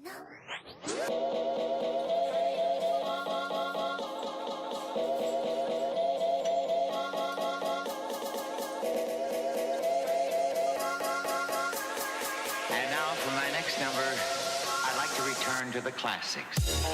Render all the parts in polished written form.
And now for my next number, I'd like to return to the classics.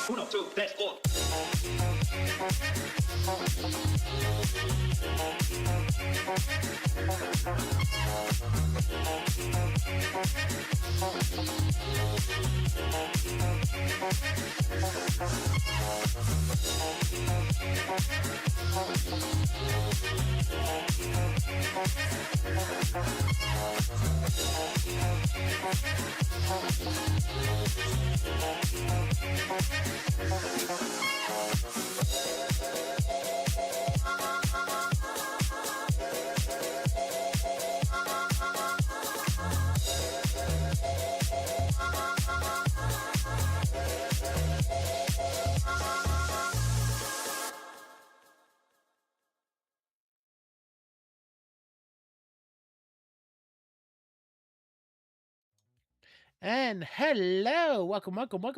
Uno, two, tres, four. And hello, welcome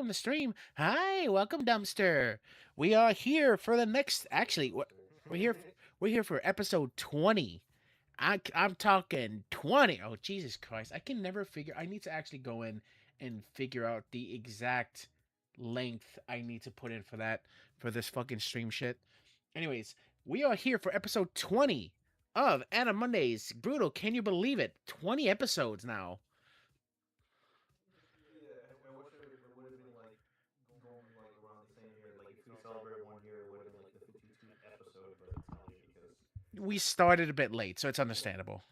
to stream. Hi, welcome Dumpster. We are here for the next. Actually, we're here. We're here for episode 20. I'm talking 20. Oh Jesus Christ! I can never figure. I need to actually go in and figure out the exact length I need to put in for this fucking stream shit. Anyways, we are here for episode 20 of Anna Mondays. Brutal. Can you believe it? 20 episodes now. We started a bit late, so it's understandable.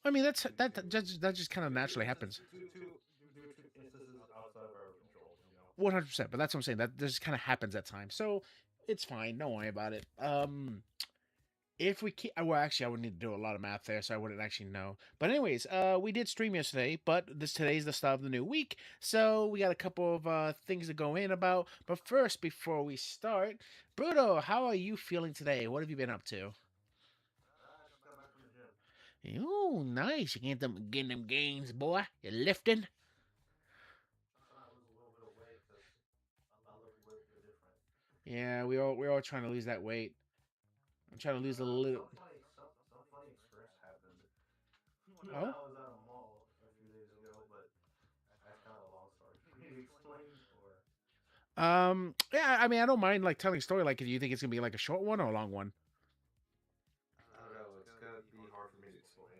I mean, that just kind of naturally happens. 100%, but that's what I'm saying. That just kind of happens at times, so it's fine. Don't worry about it. If we keep, well, actually, I would need to do a lot of math there, so I wouldn't actually know. But anyways, we did stream yesterday, but today's the start of the new week, so we got a couple of things to go in about. But first, before we start, Bruto, how are you feeling today? What have you been up to? Oh, nice! You getting them gains, boy. You're lifting. Yeah, we're all trying to lose that weight. I'm trying to lose a little. Oh. Yeah, I mean, I don't mind like telling a story. Like, do you think it's gonna be like a short one or a long one? I don't know. It's gonna be hard for me to explain.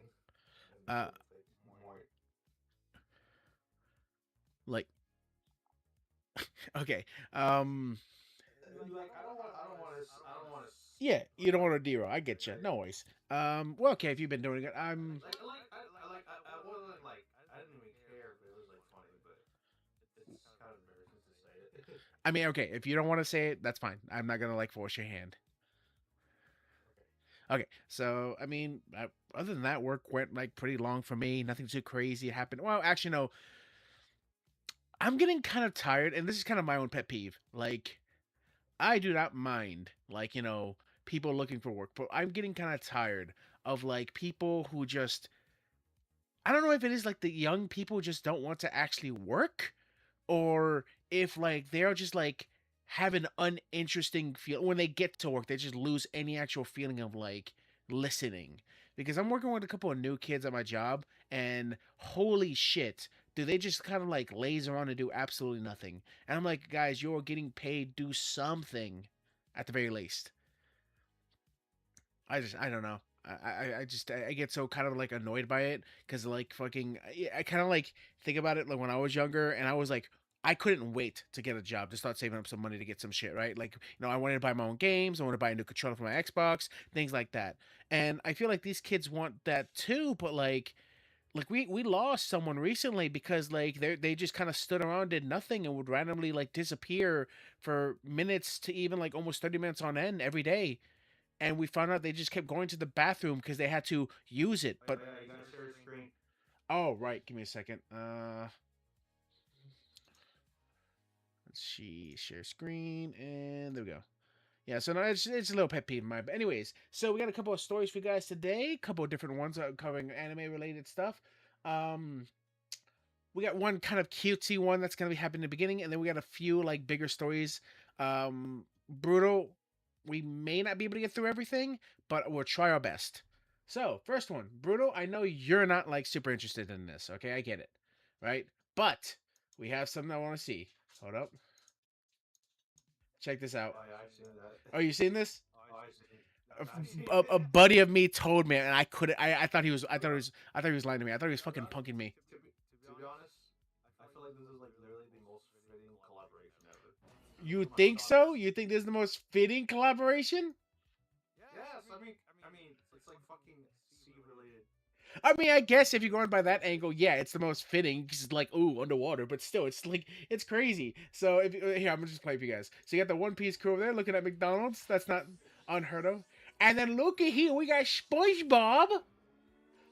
Like, okay. Like I don't want Yeah, you don't want to derail. I get you. No worries. Well, okay, if you've been doing it, I didn't even care, but it was like funny, but it's kind of embarrassing to say it. I mean, okay, if you don't want to say it, that's fine. I'm not gonna like force your hand. Okay. Okay, so I mean, other than that, work went like pretty long for me. Nothing too crazy happened. Well, actually, no. I'm getting kind of tired, and this is kind of my own pet peeve. Like, I do not mind, like, people looking for work, but I'm getting kind of tired of like people who just, I don't know if it is like the young people just don't want to actually work, or if like they're just like have an uninteresting feel when they get to work, they just lose any actual feeling of like listening. Because I'm working with a couple of new kids at my job, and holy shit, do they just kind of like laze around and do absolutely nothing? And I'm like, guys, you're getting paid, do something at the very least. I don't know. I get so kind of like annoyed by it because like fucking I kind of like think about it like when I was younger and I was like I couldn't wait to get a job to start saving up some money to get some shit right, like I wanted to buy my own games, I want to buy a new controller for my Xbox, things like that. And I feel like these kids want that too, but like we lost someone recently because like they just kind of stood around, did nothing, and would randomly like disappear for minutes to even like almost 30 minutes on end every day, and we found out they just kept going to the bathroom because they had to use it. But Oh yeah, you gotta share your screen. oh right, give me a second. Let's see, share screen, and there we go. Yeah, so no, it's a little pet peeve of mine. But anyways, so we got a couple of stories for you guys today. A couple of different ones covering anime related stuff. Um, we got one kind of cutesy one that's gonna be happening in the beginning, and then we got a few like bigger stories. Brutal. We may not be able to get through everything, but we'll try our best. So, first one, Brutal. I know you're not like super interested in this. Okay, I get it, right? But we have something I want to see. Hold up, check this out. Oh yeah, I've seen that. Are you seeing this? Oh, I've seen. I've seen A it. buddy of me told me, and I couldn't. I thought he was. I thought he was lying to me. I thought he was fucking punking me. To be honest, I feel like this is like literally the most fitting collaboration ever. You Oh my think god. so? You think this is the most fitting collaboration? Yes, I mean, it's like fucking sea related. I mean, I guess if you're going by that angle, yeah, it's the most fitting because it's like, ooh, underwater, but still, it's like, it's crazy. So, if here, I'm gonna just play for you guys. So, you got the One Piece crew over there looking at McDonald's. That's not unheard of. And then look at here, we got SpongeBob.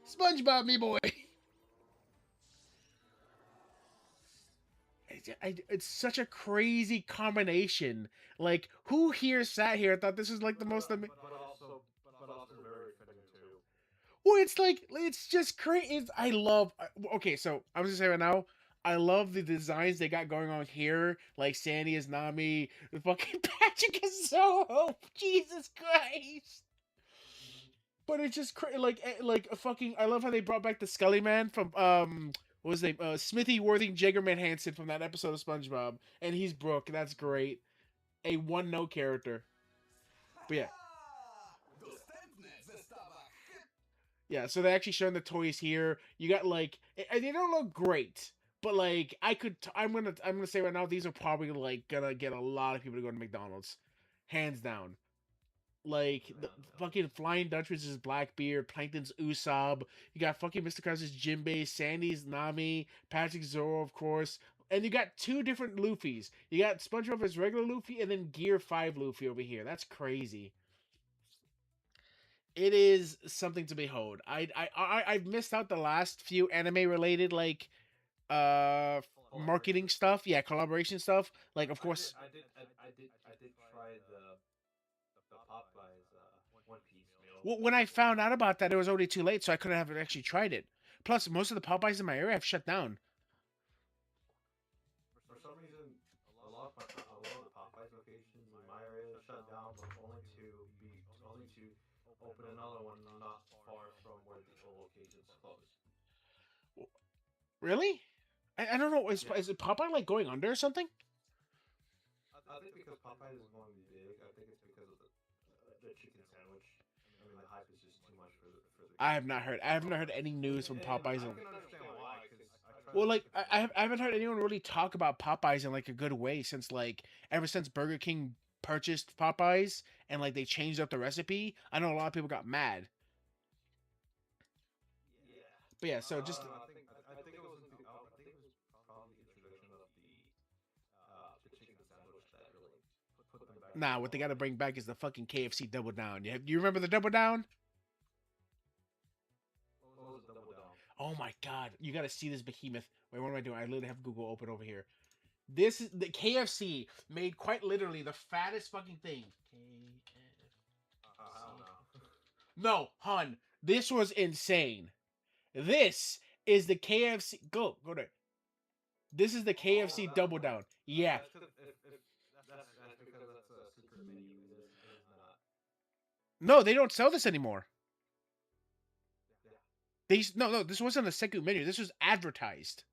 SpongeBob, me boy. It's such a crazy combination. Like, who here sat here and thought this was like the most amazing? But also very fitting too. Well, it's like it's just crazy. I love. Okay, so I was just saying right now. I love the designs they got going on here. Like Sandy is Nami, the fucking Patrick is so Jesus Christ. But it's just like a fucking. I love how they brought back the Scully Man from what was his name? Smithy Worthing Jaggerman Hansen from that episode of SpongeBob, and he's Brooke. That's great. A one note character. But yeah, yeah, so they actually showing the toys here. You got like they don't look great, but like I'm gonna say right now these are probably like gonna get a lot of people to go to McDonald's, hands down. Like the fucking Flying Dutchman's is Blackbeard, Plankton's Usopp. You got fucking Mr. Krabs' Jinbei, Sandy's Nami, Patrick Zoro, of course. And you got two different Luffy's. You got SpongeBob as regular Luffy, and then Gear 5 Luffy over here. That's crazy. It is something to behold. I've missed out the last few anime related like marketing Collaboration. stuff. Yeah, collaboration stuff. Like of course, I did try the Popeyes One Piece meal. when I found out about that, it was already too late, so I couldn't have actually tried it. Plus, most of the Popeyes in my area have shut down. For some reason, a lot of the Popeyes locations in my area shut down, but only to open another one not far from where the old locations closed. Really? I don't know. Yeah, Is it Popeye like going under or something? I think because Popeyes is going big, I think it's because of the chicken sandwich. I mean, the hype is just too much for the I have not heard. I haven't heard any news from and Popeyes. I can understand why, because I tried Well, to. like I haven't heard anyone really talk about Popeyes in like a good way since like ever since Burger King purchased Popeyes and like they changed up the recipe. I know a lot of people got mad. Yeah. But yeah, so just I think it was I think it was probably the introduction of the chicken sandwich that really put them back into nah, what they got to quality. bring back is the fucking KFC Double Down. You remember the Double Down? What was it, double down? Oh my god, you got to see this behemoth. Wait, what am I doing? I literally have Google open over here. This is the KFC made quite literally the fattest fucking thing. I don't know. No, hun, this was insane. This is the KFC. Go there. This is the KFC Double Down. Yeah. That's because that's because that's a secret menu. It is not. No, they don't sell this anymore. Yeah. No, this wasn't a second menu. This was advertised.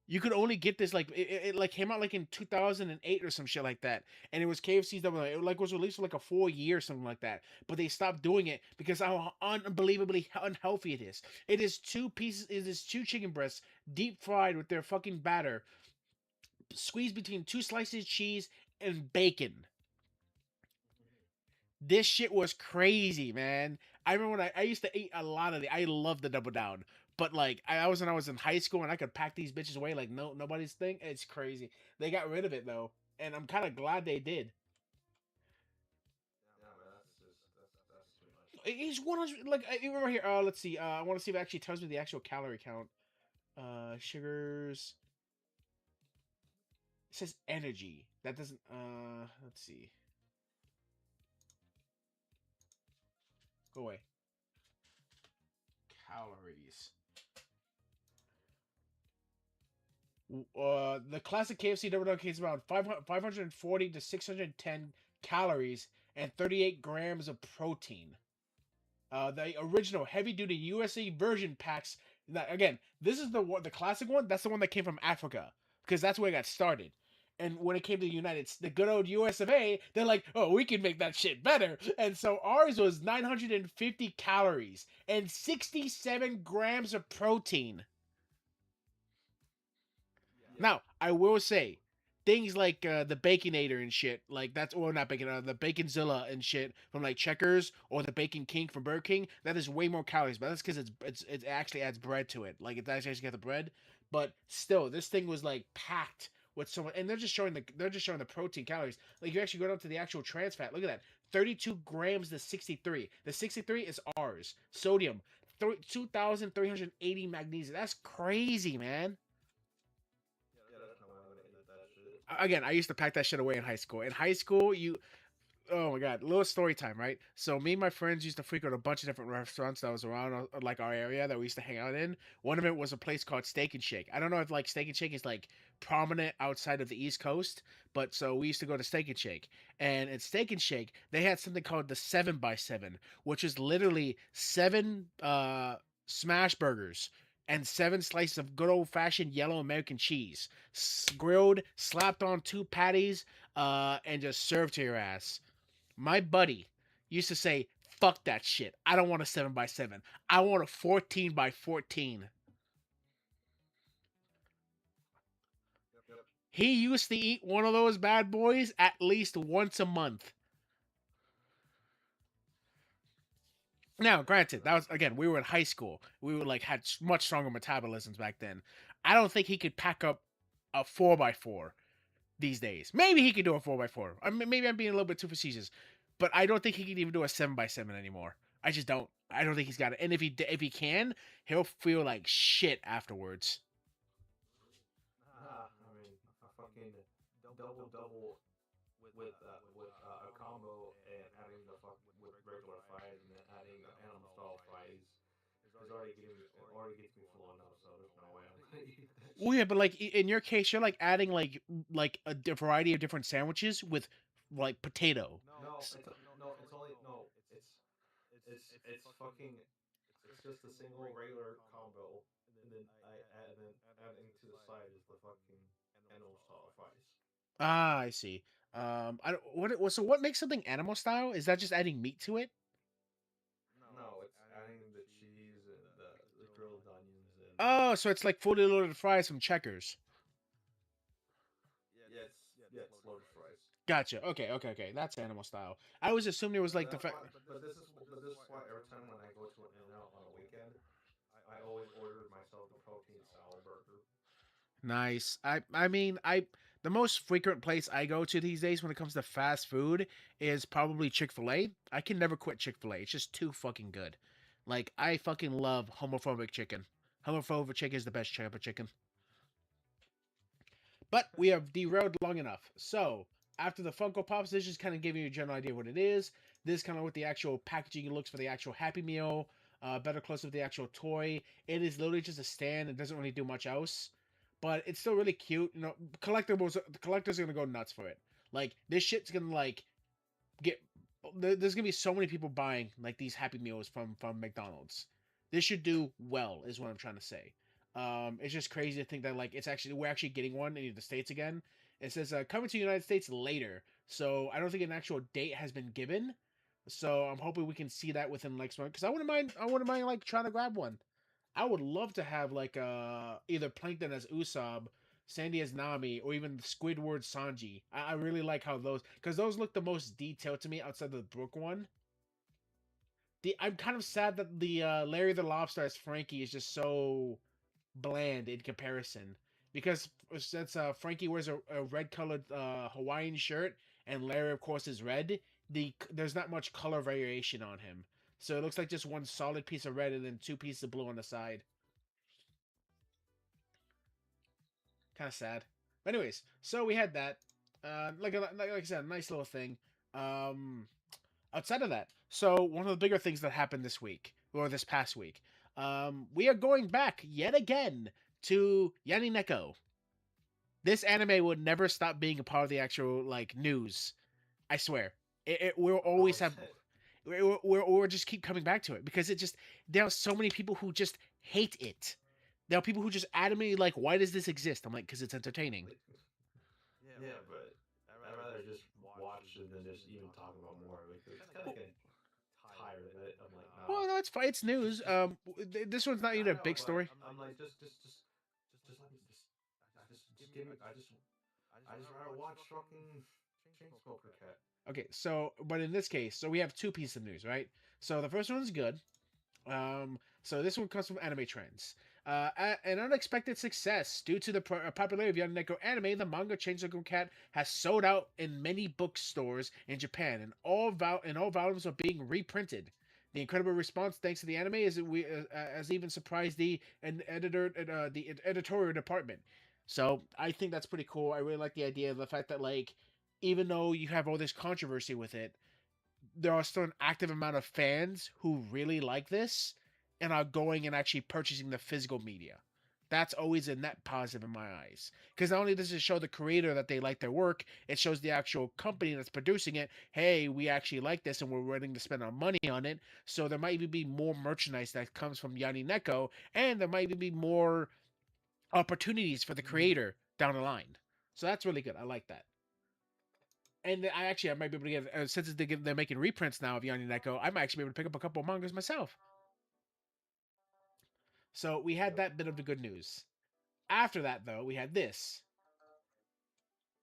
You could only get this like it like came out like in 2008 or some shit like that, and it was KFC's Double Down. It like was released for like a 4 year or something like that. But they stopped doing it because how unbelievably unhealthy it is. It is two pieces. It is two chicken breasts deep fried with their fucking batter, squeezed between two slices of cheese and bacon. This shit was crazy, man. I remember when I used to eat a lot of it. I love the Double Down. But like I was when I was in high school and I could pack these bitches away like nobody's thing. It's crazy. They got rid of it though, and I'm kind of glad they did. Yeah, but that's too much. It's 100. Like I remember here. Let's see. I want to see if it actually tells me the actual calorie count. Sugars. It says energy. That doesn't. Let's see. Go away. Calories. The classic KFC Double Down case around 540 to 610 calories and 38 grams of protein. The original heavy duty USA version packs. That, again, this is the classic one. That's the one that came from Africa because that's where it got started. And when it came to the good old US of A, they're like, oh, we can make that shit better. And so ours was 950 calories and 67 grams of protein. Yeah. Now, I will say, things like the Baconator and shit, like that's or not Bacon, the Baconzilla and shit from like Checkers or the Bacon King from Burger King, that is way more calories, but that's because it actually adds bread to it. Like it actually got the bread, but still, this thing was like packed with so much, and they're just showing the protein calories. Like you actually go down to the actual trans fat. Look at that, 32 grams to 63. The 63 is ours. Sodium, 2,380 magnesium. That's crazy, man. Yeah, there's no way I'm gonna eat that shit. Again, I used to pack that shit away in high school. In high school, oh my god, little story time, right? So me and my friends used to frequent a bunch of different restaurants that was around like our area that we used to hang out in. One of it was a place called Steak and Shake. I don't know if like Steak and Shake is like prominent outside of the East Coast, but so we used to go to Steak and Shake. And at Steak and Shake, they had something called the 7x7, which is literally seven smash burgers and seven slices of good old fashioned yellow American cheese, grilled, slapped on two patties, and just served to your ass. My buddy used to say, "Fuck that shit. I don't want a 7x7. I want a 14x14." Yep. He used to eat one of those bad boys at least once a month. Now, granted, that was again we were in high school. We were like had much stronger metabolisms back then. I don't think he could pack up a 4x4 these days. Maybe he could do a 4x4. I mean, maybe I'm being a little bit too facetious, but I don't think he can even do a 7x7 anymore. I just don't. I don't think he's got it. And if he can, he'll feel like shit afterwards. Nah, I mean, a fucking double with a combo and adding the fuck with regular fries and then adding animal style fries is already gets me full enough. So there's no way I'm gonna eat that Well, yeah, shit. but like in your case, you're like adding like variety of different sandwiches with like potato. No, it's only no, it's fucking it's just a single regular combo, and then adding to the side is the fucking animal style fries. Ah, I see. I don't, so what makes something animal style? Is that just adding meat to it? No, it's adding the cheese and the grilled onions and Oh, so it's like fully loaded fries from Checkers. yes, Yes, Lotus Fries. Gotcha. Okay. That's animal style. I was assuming it was like the fact. But this is why every time when I go to an In-N-Out on a weekend, I always order myself the protein salad burger. Nice. I mean, the most frequent place I go to these days when it comes to fast food is probably Chick-fil-A. I can never quit Chick-fil-A. It's just too fucking good. Like I fucking love homophobic chicken. Homophobic chicken is the best type of chicken. But we have derailed long enough. So after the Funko Pops, this is kind of giving you a general idea of what it is. This is kind of what the actual packaging looks for the actual Happy Meal. Better close of the actual toy. It is literally just a stand. It doesn't really do much else, but it's still really cute. You know, collectibles. The collectors are gonna go nuts for it. Like this shit's gonna like get. There's gonna be so many people buying like these Happy Meals from McDonald's. This should do well, is what I'm trying to say. It's just crazy to think that like we're actually getting one in the states again. It says coming to the United States later, so I don't think an actual date has been given. So I'm hoping we can see that within the next month. Because I wouldn't mind. I wouldn't mind like trying to grab one. I would love to have like either Plankton as Usopp, Sandy as Nami, or even Squidward Sanji. I really like how those look the most detailed to me outside of the Brook one. I'm kind of sad that the Larry the Lobster as Frankie is just so bland in comparison. Because since Frankie wears a red colored Hawaiian shirt and Larry of course is red, there's not much color variation on him. So it looks like just one solid piece of red and then two pieces of blue on the side. Kind of sad. But anyways, so we had that. Like I said, a nice little thing. Um, Outside of that, so one of the bigger things that happened this week or this past week, we are going back yet again to Yani-Neko. This anime would never stop being a part of the actual like news. I swear, we'll always have. We'll just keep coming back to it because there are so many people who just hate it. There are people who just adamantly like, why does this exist? I'm like, because it's entertaining. Yeah, but I'd rather just watch it than just even talk about more of it. 'Cause it's kind of getting tired of it. I'm like, Well, nah. no, it's fine. It's news. This one's not I even a know, big but story. I'm like, just let me just give me. I just rather watch fucking Chainsmoker Cat. Okay, so but in this case, so we have two pieces of news, right? So the first one's good. So this one comes from Anime Trends. An unexpected success due to the popularity of Yani-Neko anime, the manga Chainsaw Cat has sold out in many bookstores in Japan, and all volumes are being reprinted. The incredible response, thanks to the anime, has even surprised the editorial department. So I think that's pretty cool. I really like the idea of the fact that like, even though you have all this controversy with it, there are still an active amount of fans who really like this and are going and actually purchasing the physical media. That's always a net positive in my eyes. Because not only does it show the creator that they like their work, it shows the actual company that's producing it, hey, we actually like this and we're willing to spend our money on it. So there might even be more merchandise that comes from Yani-Neko, and there might even be more opportunities for the creator down the line. So that's really good. I like that. And I might be able to get since they're making reprints now of Yani-Neko, I might actually be able to pick up a couple of mangas myself. So we had that bit of the good news. After that, though, we had this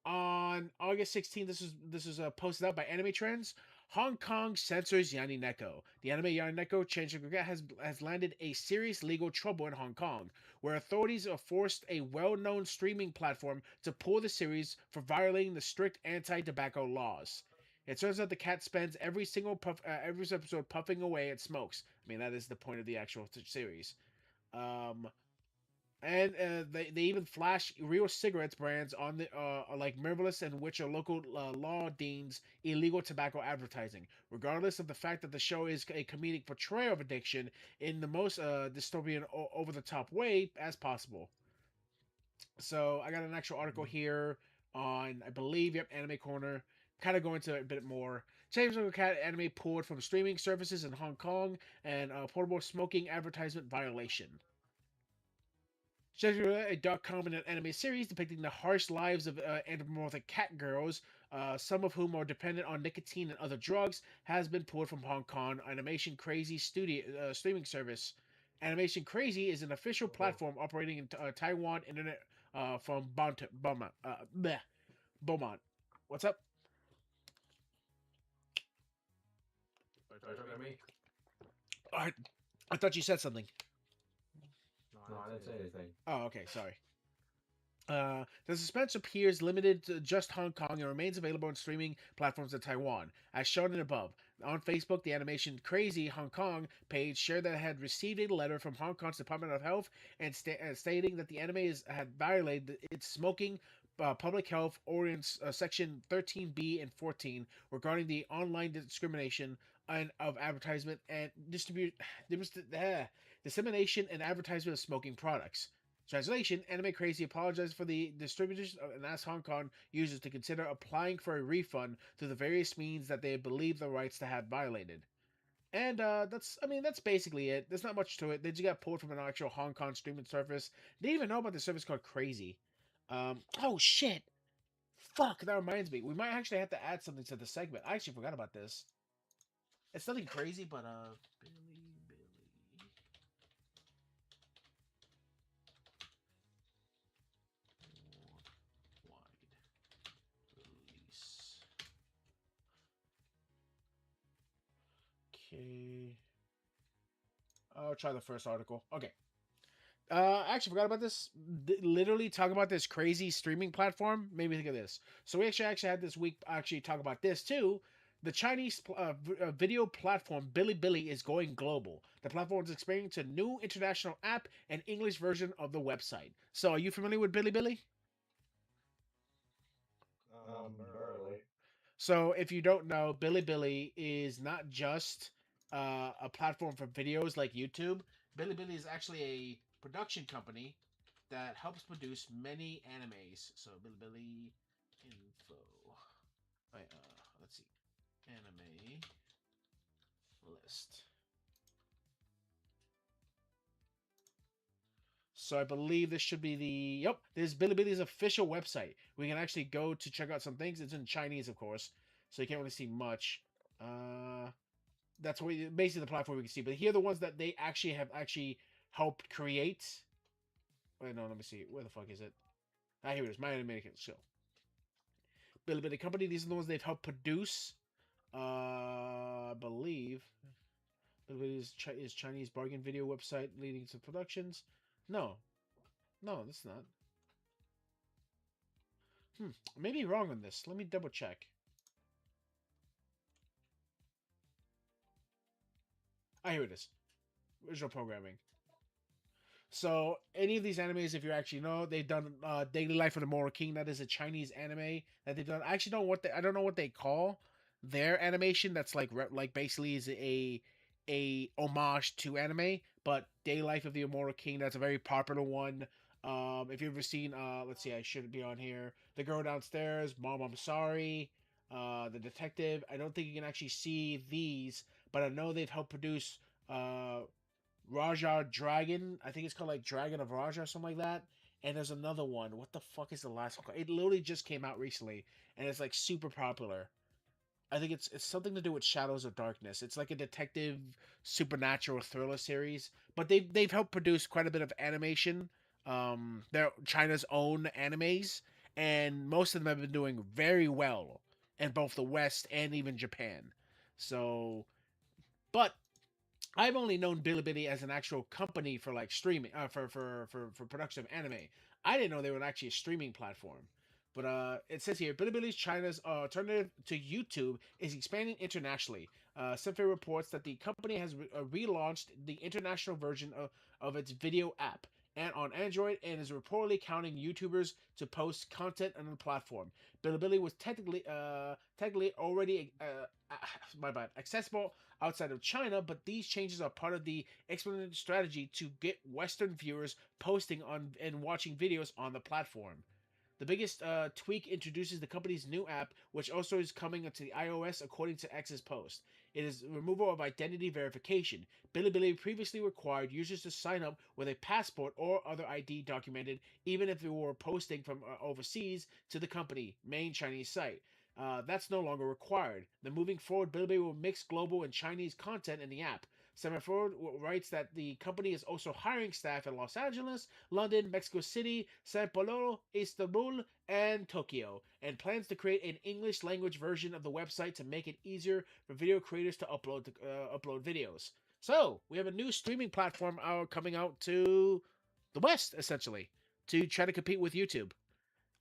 on August 16th. This was posted out by Anime Trends. Hong Kong censors Yani-Neko. The anime Yani-Neko has landed a serious legal trouble in Hong Kong, where authorities have forced a well-known streaming platform to pull the series for violating the strict anti-tobacco laws. It turns out the cat spends every episode puffing away at smokes. I mean, that is the point of the actual series. Um, and they even flash real cigarettes brands on the like Marvelous, and which are local law deems illegal tobacco advertising, regardless of the fact that the show is a comedic portrayal of addiction in the most dystopian over the top way as possible. So I got an actual article here on, I believe, yep, Anime Corner. Kind of go into it a bit more. James Cat anime pulled from streaming services in Hong Kong, and portable smoking advertisement violation. A dark comedy anime series depicting the harsh lives of anthropomorphic cat girls, some of whom are dependent on nicotine and other drugs, has been pulled from Hong Kong Animation Crazy studio streaming service. Animation Crazy is an official platform operating in Taiwan internet from Beaumont. What's up? Are you talking to me? I thought you said something. No, I didn't say anything. Oh, okay. Sorry. The suspense appears limited to just Hong Kong and remains available on streaming platforms in Taiwan, as shown in above. On Facebook, the animation Crazy Hong Kong page shared that it had received a letter from Hong Kong's Department of Health and stating that the anime had violated its smoking public health ordinance section 13B and 14 regarding the online discrimination and of advertisement and dissemination and advertisement of smoking products. Translation: Anime Crazy apologizes for the distributors and asks Hong Kong users to consider applying for a refund through the various means that they believe the rights to have violated. And that's basically it. There's not much to it. They just got pulled from an actual Hong Kong streaming service. Didn't even know about the service called Crazy. Oh shit! Fuck, that reminds me. We might actually have to add something to the segment. I actually forgot about this. It's nothing crazy, but Billy. Release. Okay. I'll try the first article. Okay. I actually forgot about this. Literally talk about this crazy streaming platform made me think of this. So we actually had this week actually talk about this too. The Chinese video platform Bilibili is going global. The platform is expanding to new international app and English version of the website. So are you familiar with Bilibili? Barely. So, if you don't know, Bilibili is not just a platform for videos like YouTube. Bilibili is actually a production company that helps produce many animes. So, Bilibili info. Wait, let's see. Anime list. So I believe this should be the This is Bilibili's official website. We can actually go to check out some things. It's in Chinese, of course, so you can't really see much. That's basically the platform we can see. But here are the ones that they actually have helped create. Wait, no, let me see. Where the fuck is it? Ah, here it is. My animation show. Bilibili company. These are the ones they've helped produce. I believe Bilibili is Chinese bargain video website leading to productions. No, no, that's not. Maybe wrong on this. Let me double check. Ah, here it is. Original programming. So any of these animes, if you actually know, they've done Daily Life of the Moral King. That is a Chinese anime that they've done. I actually I don't know what they call their animation. That's like basically is a homage to anime. But Daily Life of the Immortal King, that's a very popular one. If you've ever seen, let's see, I shouldn't be on here. The Girl Downstairs, Mom, I'm Sorry, The Detective. I don't think you can actually see these, but I know they've helped produce uh Raja Dragon. I think it's called like Dragon of Raja or something like that. And there's another one. What the fuck is the last one called? It literally just came out recently, and it's like super popular. I think it's something to do with Shadows of Darkness. It's like a detective supernatural thriller series, but they've helped produce quite a bit of animation. They're China's own animes, and most of them have been doing very well in both the West and even Japan. So, but I've only known Bilibili as an actual company for like streaming, for production of anime. I didn't know they were actually a streaming platform. But it says here, Bilibili's China's alternative to YouTube is expanding internationally. Simply reports that the company has relaunched the international version of its video app and on Android and is reportedly counting YouTubers to post content on the platform. Bilibili was technically already my bad, accessible outside of China, but these changes are part of the experimental strategy to get Western viewers posting on and watching videos on the platform. The biggest tweak introduces the company's new app, which also is coming to the iOS, according to X's post. It is removal of identity verification. Bilibili previously required users to sign up with a passport or other ID documented, even if they were posting from overseas to the company main Chinese site. That's no longer required. The moving forward, Bilibili will mix global and Chinese content in the app. Semaphore writes that the company is also hiring staff in Los Angeles, London, Mexico City, Sao Paulo, Istanbul, and Tokyo, and plans to create an English language version of the website to make it easier for video creators to upload videos. So we have a new streaming platform coming out to the West, essentially, to try to compete with YouTube.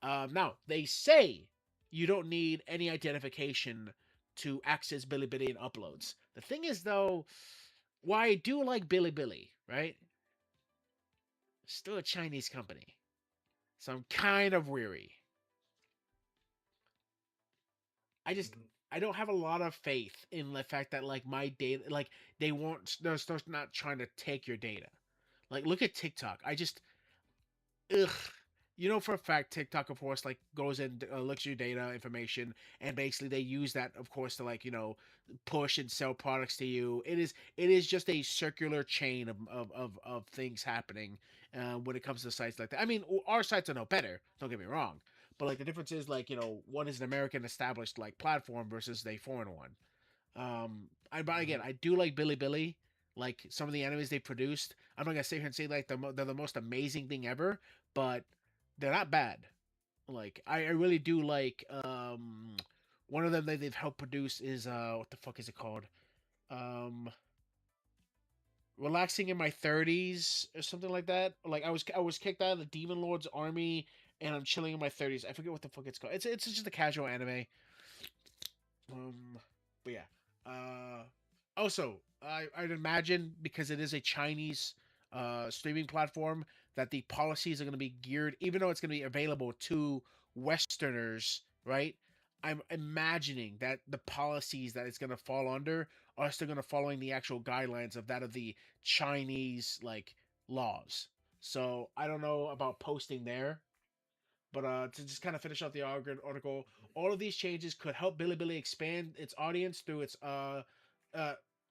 Now they say you don't need any identification to access Bilibili and uploads. The thing is, though, why I do like Bilibili, right? Still a Chinese company, so I'm kind of weary. I just Mhm. I don't have a lot of faith in the fact that like my data, like they won't, they're still not trying to take your data. Like look at TikTok. I just ugh. You know for a fact TikTok of course like goes and looks your data information and basically they use that of course to like push and sell products to you. It is just a circular chain of things happening when it comes to sites like that. I mean our sites are no better. Don't get me wrong, but like the difference is like one is an American established like platform versus a foreign one. But again, Mhm. I do like Billy. Like some of the animes they produced, I'm not gonna sit here and say like they're the most amazing thing ever, but they're not bad. Like I really do like one of them that they've helped produce is what the fuck is it called? Um Relaxing in My 30s or something like that. Like I was kicked out of the Demon Lord's army and I'm chilling in my 30s. I forget what the fuck it's called. It's just a casual anime. But yeah. Also, I'd imagine because it is a Chinese streaming platform that the policies are going to be geared, even though it's going to be available to Westerners, right? I'm imagining that the policies that it's going to fall under are still going to following the actual guidelines of that of the Chinese like laws. So I don't know about posting there, but to just kind of finish out the article, all of these changes could help Bilibili expand its audience through its uh,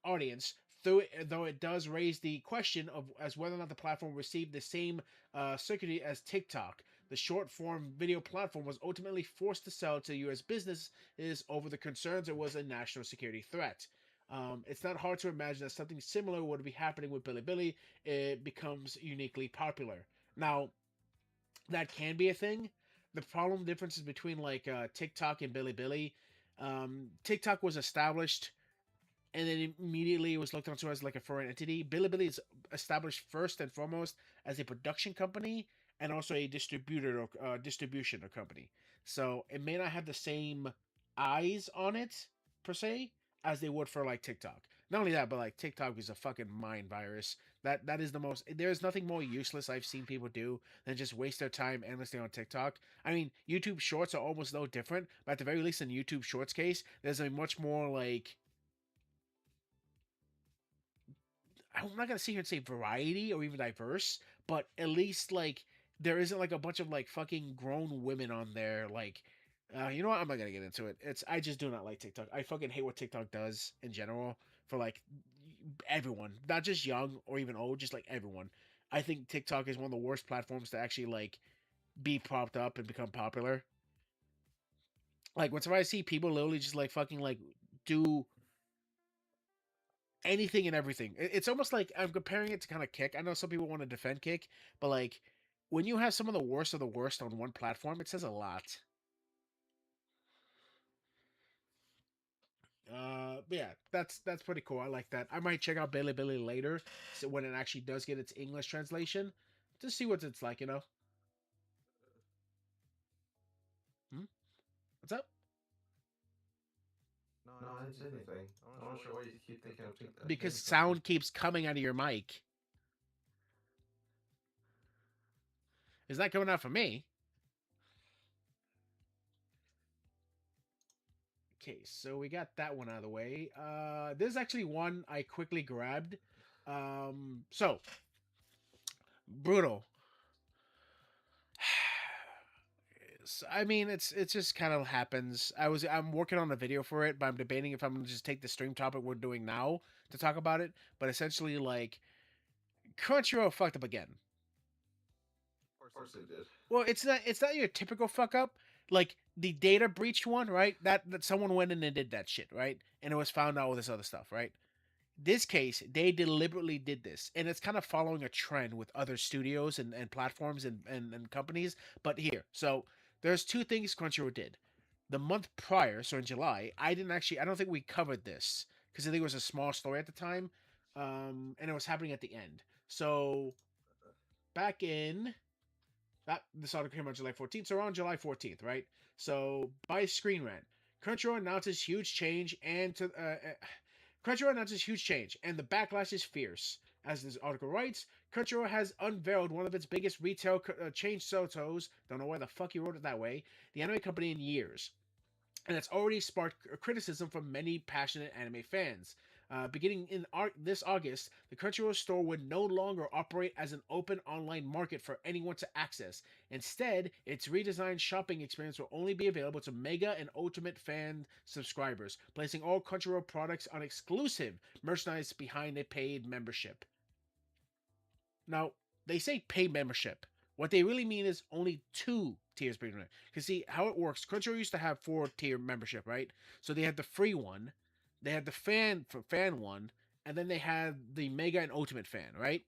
audience. Through it, though it does raise the question of as whether or not the platform received the same security as TikTok. The short form video platform was ultimately forced to sell to U.S. businesses over the concerns it was a national security threat. It's not hard to imagine that something similar would be happening with Bilibili. It becomes uniquely popular. Now, that can be a thing. The problem differences between like TikTok and Bilibili. TikTok was established and then immediately it was looked onto as like a foreign entity. Bilibili is established first and foremost as a production company and also a distributor or distribution or company. So it may not have the same eyes on it per se as they would for like TikTok. Not only that, but like TikTok is a fucking mind virus. That is the most. There's nothing more useless I've seen people do than just waste their time endlessly on TikTok. I mean, YouTube Shorts are almost no different, but at the very least, in YouTube Shorts case, there's a much more like I'm not gonna sit here and say variety or even diverse, but at least like there isn't like a bunch of like fucking grown women on there. Like, you know what? I'm not gonna get into it. It's I just do not like TikTok. I fucking hate what TikTok does in general for like everyone, not just young or even old, just like everyone. I think TikTok is one of the worst platforms to actually like be propped up and become popular. Like whenever I see people literally just like fucking like do anything and everything. It's almost like I'm comparing it to kind of Kick. I know some people want to defend Kick, but like when you have some of the worst on one platform, it says a lot. But yeah, that's pretty cool. I like that. I might check out Billy later, so when it actually does get its English translation, to see what it's like. Hmm? What's up? No, I didn't say anything. I'm not sure why you keep thinking I'm Because saying something. sound keeps coming out of your mic. It's not coming out for me. Okay, so we got that one out of the way. There's actually one I quickly grabbed. So brutal. I mean, it's just kind of happens. I'm working on a video for it, but I'm debating if I'm gonna just take the stream topic we're doing now to talk about it. But essentially, like Crunchyroll fucked up again. Of course they did. Well, it's not your typical fuck up. Like the data breach one, right? That someone went in and did that shit, right? And it was found out all this other stuff, right? This case, they deliberately did this, and it's kind of following a trend with other studios and platforms and companies. But here, so there's two things Crunchyroll did. The month prior, so in July, I don't think we covered this because I think it was a small story at the time, and it was happening at the end. So back in that this article came out July 14th, so around July 14th, right? So by Screen Rant, Crunchyroll announces huge change and to Crunchyroll announces huge change, and the backlash is fierce. As this article writes, Crunchyroll has unveiled one of its biggest retail change Sotos, don't know why the fuck you wrote it that way, the anime company in years, and it's already sparked criticism from many passionate anime fans. Beginning in this August, the Crunchyroll store would no longer operate as an open online market for anyone to access. Instead, its redesigned shopping experience will only be available to Mega and Ultimate fan subscribers, placing all Crunchyroll products on exclusive merchandise behind a paid membership. Now, they say paid membership. What they really mean is only two tiers per unit. Because see how it works. Crunchyroll used to have four-tier membership, right? So they had the free one, they had the fan one, and then they had the Mega and Ultimate fan, right?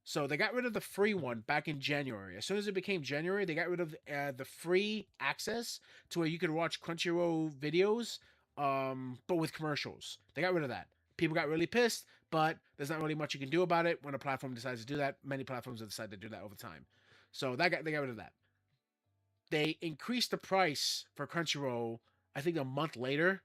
So they got rid of the free one back in January. As soon as it became January, they got rid of the free access to where you could watch Crunchyroll videos, but with commercials. They got rid of that. People got really pissed, but there's not really much you can do about it when a platform decides to do that. Many platforms have decided to do that over time. So they got rid of that. They increased the price for Crunchyroll, I think a month later,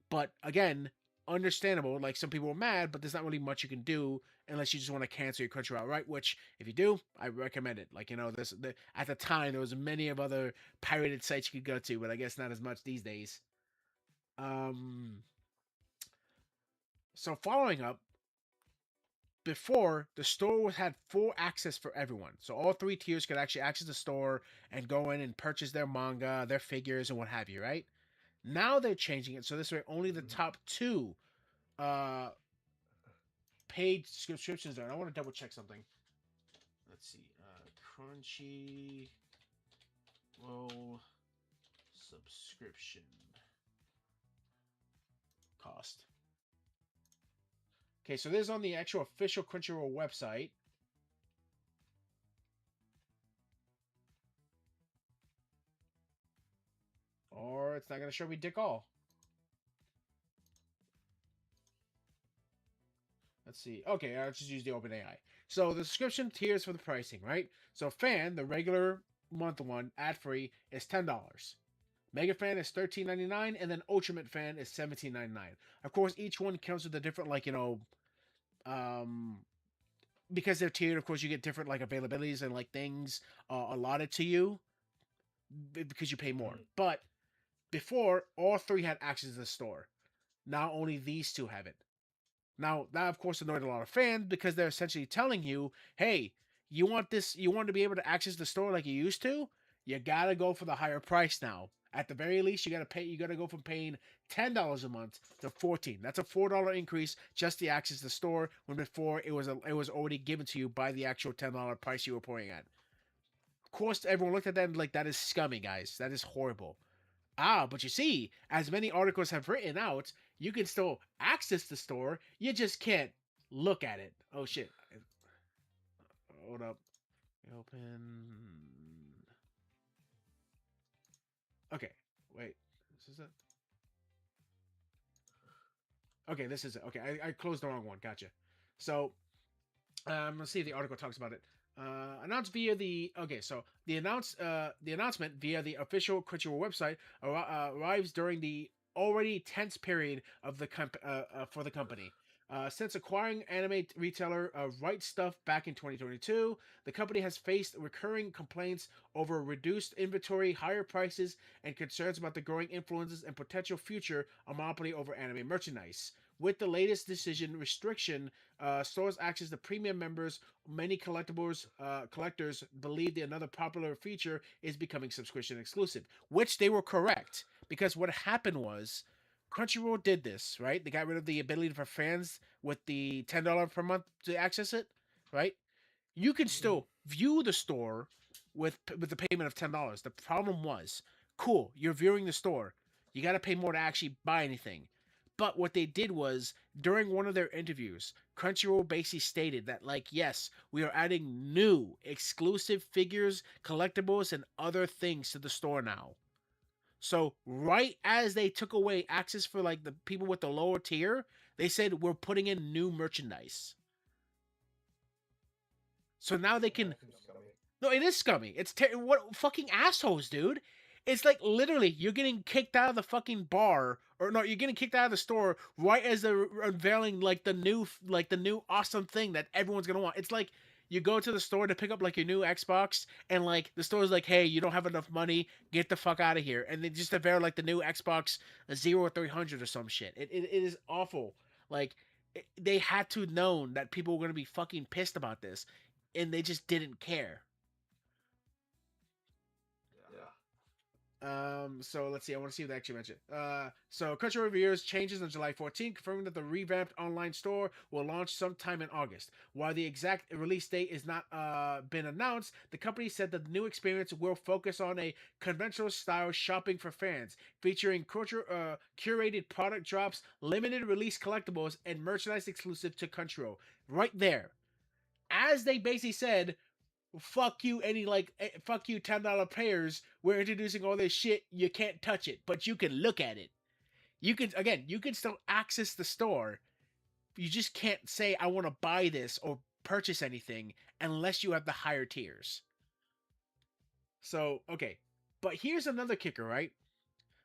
but again, understandable. Like some people were mad, but there's not really much you can do unless you just want to cancel your Crunchyroll outright. Which, if you do, I recommend it. Like at the time there was many of other pirated sites you could go to, but I guess not as much these days. Um, so following up, before the store had full access for everyone, so all three tiers could actually access the store and go in and purchase their manga, their figures, and what have you. Right now they're changing it so this way only the top two uh paid subscriptions are. I want to double check something. Let's see. Crunchyroll subscription cost. Okay, so this is on the actual official Crunchyroll website. Or it's not going to show me dick all. Let's see. Okay, I'll just use the OpenAI. So the subscription tiers for the pricing, right? So fan, the regular month one, ad free, is $10. Mega Fan is $13.99, and then Ultimate Fan is $17.99. Of course, each one comes with a different, um, because they're tiered. Of course, you get different like availabilities and like things allotted to you because you pay more. But before, all three had access to the store. Now only these two have it. Now, that of course annoyed a lot of fans because they're essentially telling you, hey, you want this, you want to be able to access the store like you used to, you gotta go for the higher price now. At the very least, you gotta go from paying $10 a month to 14. That's a $4 increase just to access the store when before it was already given to you by the actual $10 price you were paying at. Of course, everyone looked at that and like that is scummy, guys. That is horrible. Ah, but you see, as many articles have written out, you can still access the store. You just can't look at it. Oh shit. Hold up. Open. Okay. Wait. This is it. Okay, this is it. Okay, I closed the wrong one. Gotcha. So, let's see if the article talks about it. Announced via the so the announcement via the official Crunchyroll website arrives during the already tense period of the for the company. Since acquiring anime retailer Right Stuff back in 2022, the company has faced recurring complaints over reduced inventory, higher prices, and concerns about the growing influences and potential future monopoly over anime merchandise. With the latest decision restriction, stores access to premium members. Many collectors believe that another popular feature is becoming subscription exclusive, which they were correct because what happened was Crunchyroll did this, right? They got rid of the ability for fans with the $10 per month to access it, right? You can still view the store with the payment of $10. The problem was, cool, you're viewing the store. You got to pay more to actually buy anything. But what they did was during one of their interviews, Crunchyroll basically stated that, like, yes, we are adding new exclusive figures, collectibles, and other things to the store now. So right as they took away access for like the people with the lower tier, they said we're putting in new merchandise. So now they can. That seems scummy. No, it is scummy. It's what fucking assholes, dude. It's like literally you're getting kicked out of the fucking bar, or no, you're getting kicked out of the store right as they're unveiling like the new awesome thing that everyone's gonna want. It's like you go to the store to pick up like your new Xbox, and like the store's like, hey, you don't have enough money, get the fuck out of here, and they just unveil like the new Xbox 0300 or some shit. It is awful. Like they had to known that people were gonna be fucking pissed about this, and they just didn't care. Yeah. So let's see. I want to see if they actually mention. So Crunchyroll reviewers changes on July 14th, confirming that the revamped online store will launch sometime in August. While the exact release date is not been announced, the company said that the new experience will focus on a conventional style shopping for fans, featuring curated product drops, limited release collectibles, and merchandise exclusive to Crunchyroll. Right there, as they basically said, fuck you fuck you $10 payers, we're introducing all this shit, you can't touch it but you can look at it. You can still access the store, you just can't say I want to buy this or purchase anything unless you have the higher tiers. So okay, but here's another kicker, right?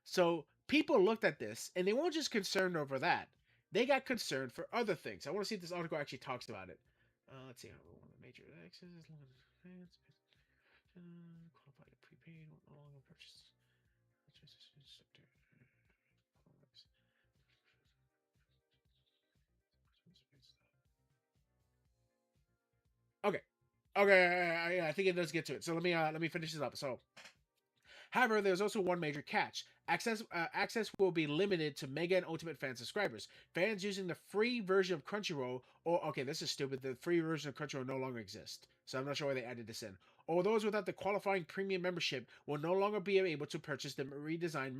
So people looked at this and they weren't just concerned over that, they got concerned for other things. I want to see if this article actually talks about it. Let's see how major access qualified prepaid no longer purchase. Okay. Okay, I think it does get to it. So let me finish this up. So, however, there's also one major catch. Access will be limited to Mega and Ultimate fan subscribers. Fans using the free version of Crunchyroll, or okay, this is stupid. The free version of Crunchyroll no longer exists, so I'm not sure why they added this in. Or those without the qualifying premium membership will no longer be able to purchase the redesigned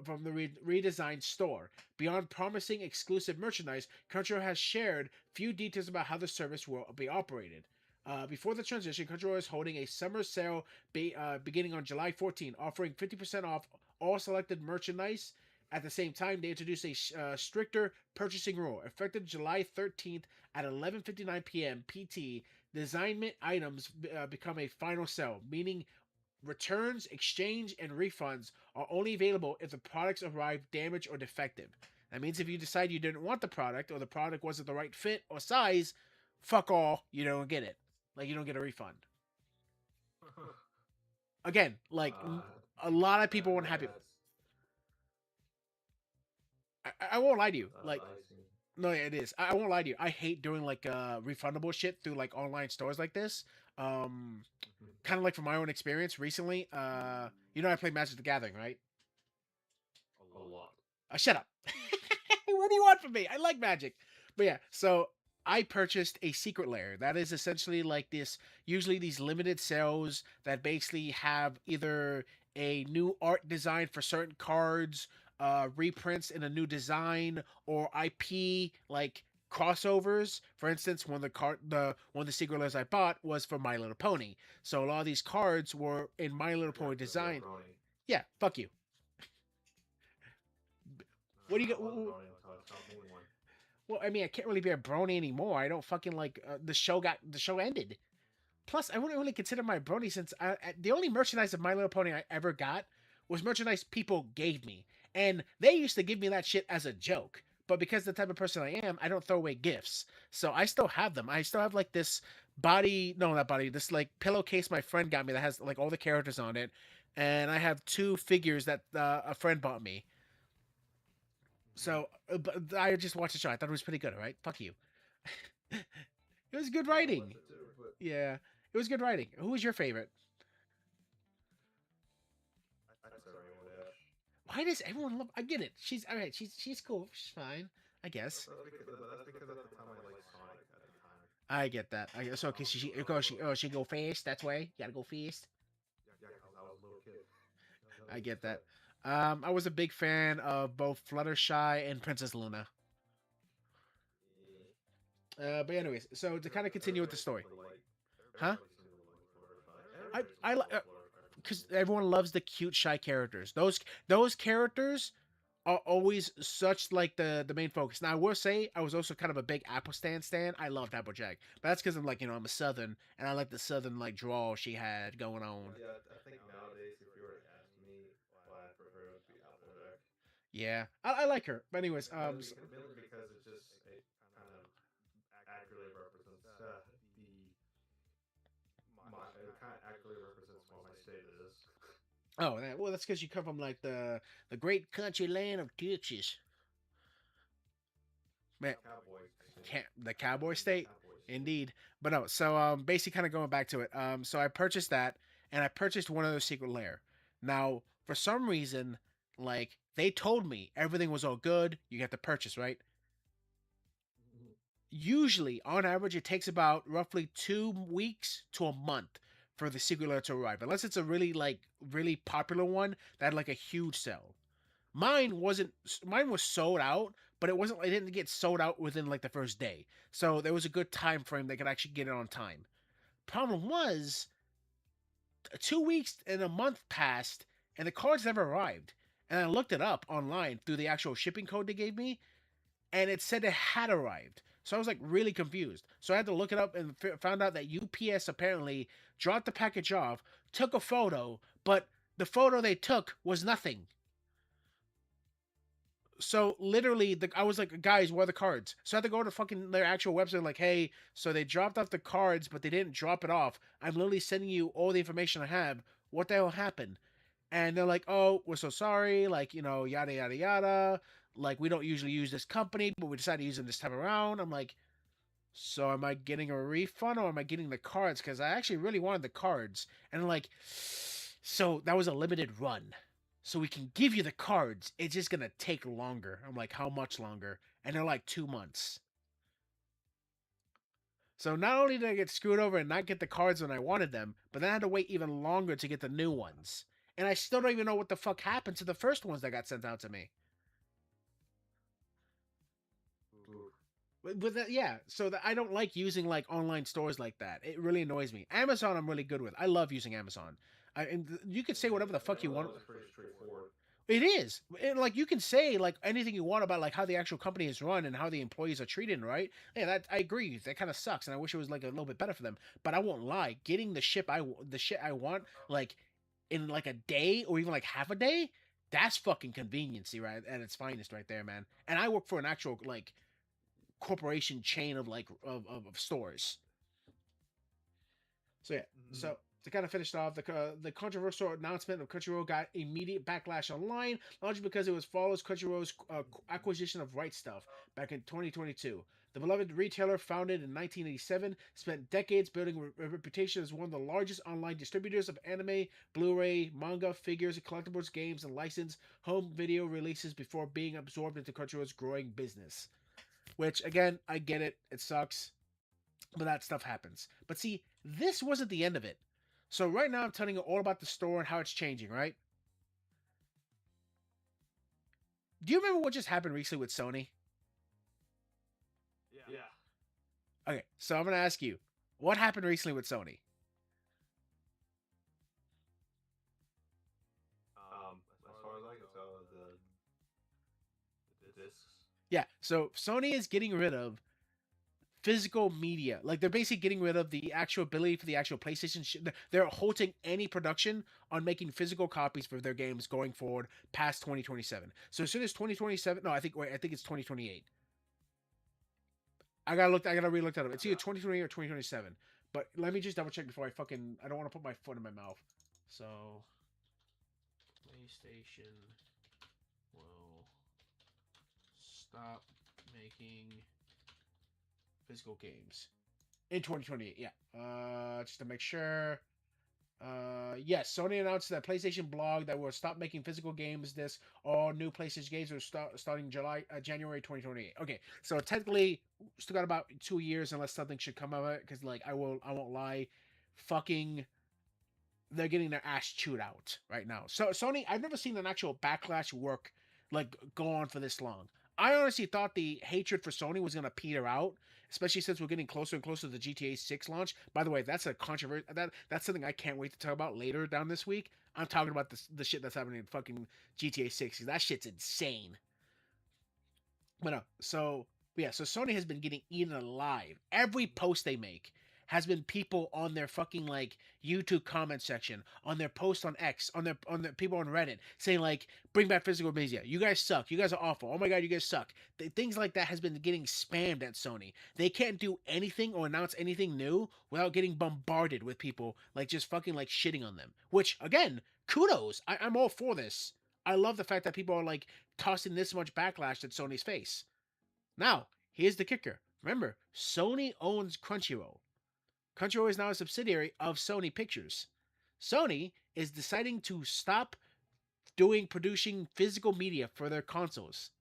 from the redesigned store. Beyond promising exclusive merchandise, Crunchyroll has shared few details about how the service will be operated. Before the transition, Crunchyroll is holding a summer sale beginning on July 14, offering 50% off all selected merchandise. At the same time, they introduced a stricter purchasing rule. Effective July 13th at 11:59 p.m. PT, designment items become a final sell, meaning returns, exchange, and refunds are only available if the products arrive damaged or defective. That means if you decide you didn't want the product or the product wasn't the right fit or size, fuck all, you don't get it. Like, you don't get a refund. Again, like a lot of people weren't happy. I won't lie to you. Like, Dicey. no, it is. I won't lie to you. I hate doing like refundable shit through like online stores like this. Um, Kind of like from my own experience recently. I play Magic the Gathering, right? A lot. Shut up. What do you want from me? I like Magic. But yeah, so I purchased a secret lair. That is essentially like this, usually these limited sales that basically have either a new art design for certain cards, reprints in a new design, or IP like crossovers. For instance, one of the secret lairs I bought was for My Little Pony. So a lot of these cards were in My Little Pony design. Yeah, fuck you. What do you I got? was a brony until I stopped being one. Well, I mean, I can't really be a brony anymore. I don't fucking like the show ended. Plus, I wouldn't really consider my brony since the only merchandise of My Little Pony I ever got was merchandise people gave me, and they used to give me that shit as a joke. But because the type of person I am, I don't throw away gifts, so I still have them. I still have like this not body, this like pillowcase my friend got me that has like all the characters on it, and I have two figures that a friend bought me. So, but I just watched the show. I thought it was pretty good. All right, fuck you. It was good Yeah, I writing. watched it too, but Yeah, it was good writing. Who was your favorite? I'd say Rainbow Dash. Why does everyone love? I get it. She's all right. She's cool. She's fine. I guess. That's because at the time I liked Sonic at the time. I get that. I guess. Okay, she go fast. That's why you gotta go fast. Yeah, because I was a little kid. I get that. I was a big fan of both Fluttershy and Princess Luna. But anyways, so to kind of continue with the story, huh? I because everyone loves the cute shy characters. Those characters are always such like the main focus. Now I will say I was also kind of a big Apple stan. I loved Applejack, but that's because I'm like I'm a Southern and I like the Southern like drawl she had going on. Yeah, I think nowadays, if you were to ask me what I prefer, it would be Applejack. Yeah, I like her. But anyways, Mainly because it just it kind of accurately represents the my it kind of accurately represents what my state is. oh well, that's because you come from like the great country land of Texas, man. Cowboys, The cowboy state, Cowboys. indeed. But no, so basically, kind of going back to it. So I purchased that, and I purchased one of those secret lair. Now, for some reason, like they told me everything was all good. You get the purchase right. Usually, on average, it takes about roughly 2 weeks to a month for the secret lair to arrive, unless it's a really popular one that had like a huge sale. Mine wasn't. Mine was sold out, but it wasn't. It didn't get sold out within like the first day. So there was a good time frame they could actually get it on time. Problem was, 2 weeks and a month passed, and the cards never arrived. And I looked it up online through the actual shipping code they gave me, and it said it had arrived. So I was like really confused. So I had to look it up and found out that UPS apparently dropped the package off, took a photo, but the photo they took was nothing. So literally, I was like, guys, where are the cards? So I had to go to fucking their actual website, like, hey, so they dropped off the cards, but they didn't drop it off. I'm literally sending you all the information I have. What the hell happened? And they're like, oh, we're so sorry, like, yada yada yada. Like, we don't usually use this company, but we decided to use them this time around. I'm like, so am I getting a refund or am I getting the cards? Because I actually really wanted the cards. And I'm like, so that was a limited run. So we can give you the cards. It's just gonna take longer. I'm like, how much longer? And they're like 2 months. So not only did I get screwed over and not get the cards when I wanted them, but then I had to wait even longer to get the new ones. And I still don't even know what the fuck happened to the first ones that got sent out to me. Ooh. With that, yeah. So that I don't like using like online stores like that. It really annoys me. Amazon, I'm really good with. I love using Amazon. And you could say whatever the fuck you want. It's pretty straightforward. It is. And like you can say like anything you want about like how the actual company is run and how the employees are treated, right? Yeah, that I agree. That kind of sucks, and I wish it was like a little bit better for them. But I won't lie. Getting the shit I want like in like a day or even like half a day, that's fucking conveniency, right? At its finest, right there, man. And I work for an actual like corporation chain of like of stores. So yeah, Mm-hmm. so to kind of finish it off, the controversial announcement of Crunchyroll got immediate backlash online, largely because it was follows Crunchyroll's acquisition of Right Stuff back in 2022. The beloved retailer, founded in 1987, spent decades building a reputation as one of the largest online distributors of anime, Blu-ray, manga, figures, collectibles, games, and licensed home video releases before being absorbed into Crunchyroll's growing business. Which, again, I get it. It sucks, but that stuff happens. But see, this wasn't the end of it. So right now I'm telling you all about the store and how it's changing, right? Do you remember what just happened recently with Sony? Yeah. Okay, so I'm gonna ask you, what happened recently with Sony? As far as I can tell, the discs. Yeah, so Sony is getting rid of physical media. Like they're basically getting rid of the actual ability for the actual PlayStation. They're halting any production on making physical copies for their games going forward past 2027. So as soon as 2027, no, I think it's 2028. I gotta re-look that up. It's either 2028 or 2027. But let me just double check before I don't want to put my foot in my mouth. So PlayStation will stop making physical games in 2028. Yeah. Just to make sure. Yes, Sony announced that PlayStation blog that will stop making physical games. This all new PlayStation games are starting January 2028. Okay, so technically, still got about 2 years unless something should come of it. Because like I won't lie, fucking they're getting their ass chewed out right now. So Sony, I've never seen an actual backlash work like go on for this long. I honestly thought the hatred for Sony was gonna peter out, especially since we're getting closer and closer to the GTA 6 launch. By the way, that's a controversy. That's something I can't wait to talk about later down this week. I'm talking about the shit that's happening in fucking GTA 6. That shit's insane. But no, so yeah, so Sony has been getting eaten alive. Every post they make has been people on their fucking like YouTube comment section, on their post on X, on their people on Reddit saying like, "Bring back physical media. You guys suck. You guys are awful. Oh my god, you guys suck." Things like that has been getting spammed at Sony. They can't do anything or announce anything new without getting bombarded with people like just fucking like shitting on them. Which again, kudos. I'm all for this. I love the fact that people are like tossing this much backlash at Sony's face. Now, here's the kicker. Remember, Sony owns Crunchyroll. Crunchyroll is now a subsidiary of Sony Pictures. Sony is deciding to stop producing physical media for their consoles.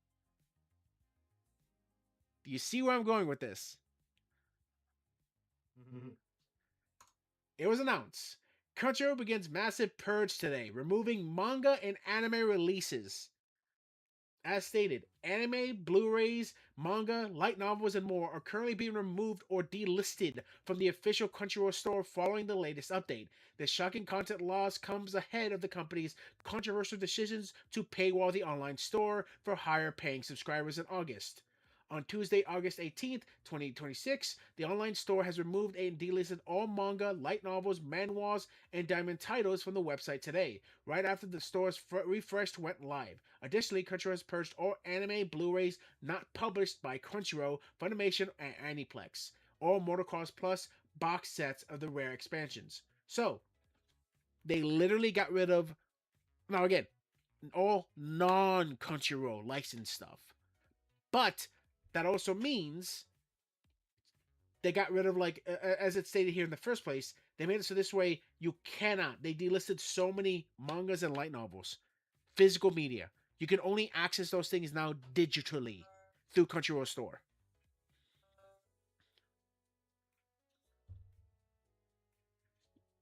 Do you see where I'm going with this? It was announced. Crunchyroll begins massive purge today, removing manga and anime releases. As stated, anime, Blu-rays, manga, light novels, and more are currently being removed or delisted from the official Crunchyroll store following the latest update. The shocking content loss comes ahead of the company's controversial decisions to paywall the online store for higher paying subscribers in August. On Tuesday, August 18th, 2026, the online store has removed and delisted all manga, light novels, manhwas, and diamond titles from the website today, right after the store's refresh went live. Additionally, Crunchyroll has purged all anime Blu-rays not published by Crunchyroll, Funimation, and Aniplex, all Mortal Kombat Plus box sets of the rare expansions. So, they literally got rid of, now again, all non-Crunchyroll licensed stuff. But that also means they got rid of, like, as it stated here in the first place, they made it so this way you cannot. They delisted so many mangas and light novels, physical media. You can only access those things now digitally through Crunchyroll Store.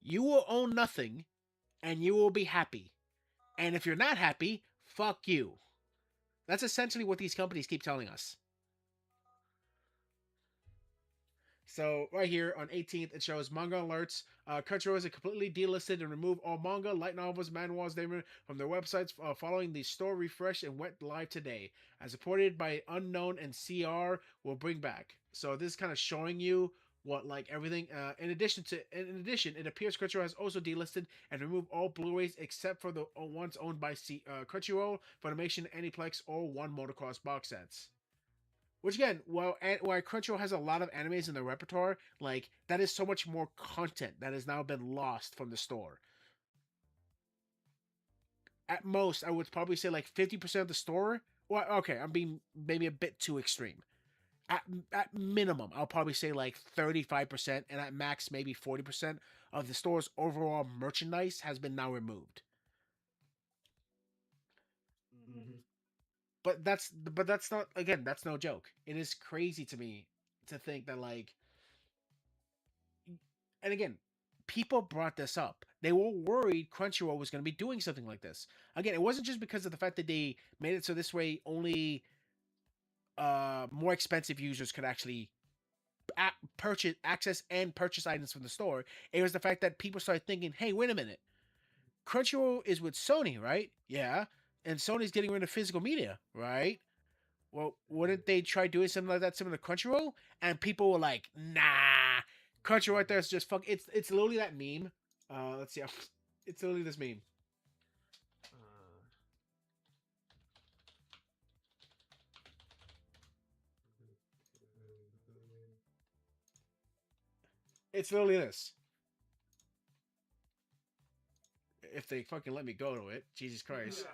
You will own nothing and you will be happy. And if you're not happy, fuck you. That's essentially what these companies keep telling us. So right here on 18th, it shows manga alerts. Crunchyroll has completely delisted and removed all manga, light novels, manhwas, from their websites following the store refresh and went live today. As reported by Unknown and CR, will bring back. So this is kind of showing you what like everything. In addition, it appears Crunchyroll has also delisted and removed all Blu-rays except for the ones owned by Crunchyroll, Funimation, Aniplex, or One Motocross box sets. Which again, while Crunchyroll has a lot of animes in their repertoire, like that is so much more content that has now been lost from the store. At most, I would probably say like 50% of the store. Well, okay, I'm being maybe a bit too extreme. At minimum, I'll probably say like 35%, and at max maybe 40% of the store's overall merchandise has been now removed. But that's not, again, that's no joke. It is crazy to me to think that, like, and again, people brought this up. They were worried Crunchyroll was going to be doing something like this. Again, it wasn't just because of the fact that they made it so this way only more expensive users could actually purchase, access, and purchase items from the store. It was the fact that people started thinking, "Hey, wait a minute. Crunchyroll is with Sony, right? Yeah, and Sony's getting rid of physical media, right? Well, wouldn't they try doing something like that similar to Crunchyroll?" And people were like, "Nah, Crunchyroll right there is just fuck." It's literally that meme. Let's see. It's literally this meme. It's literally this. If they fucking let me go to it, Jesus Christ.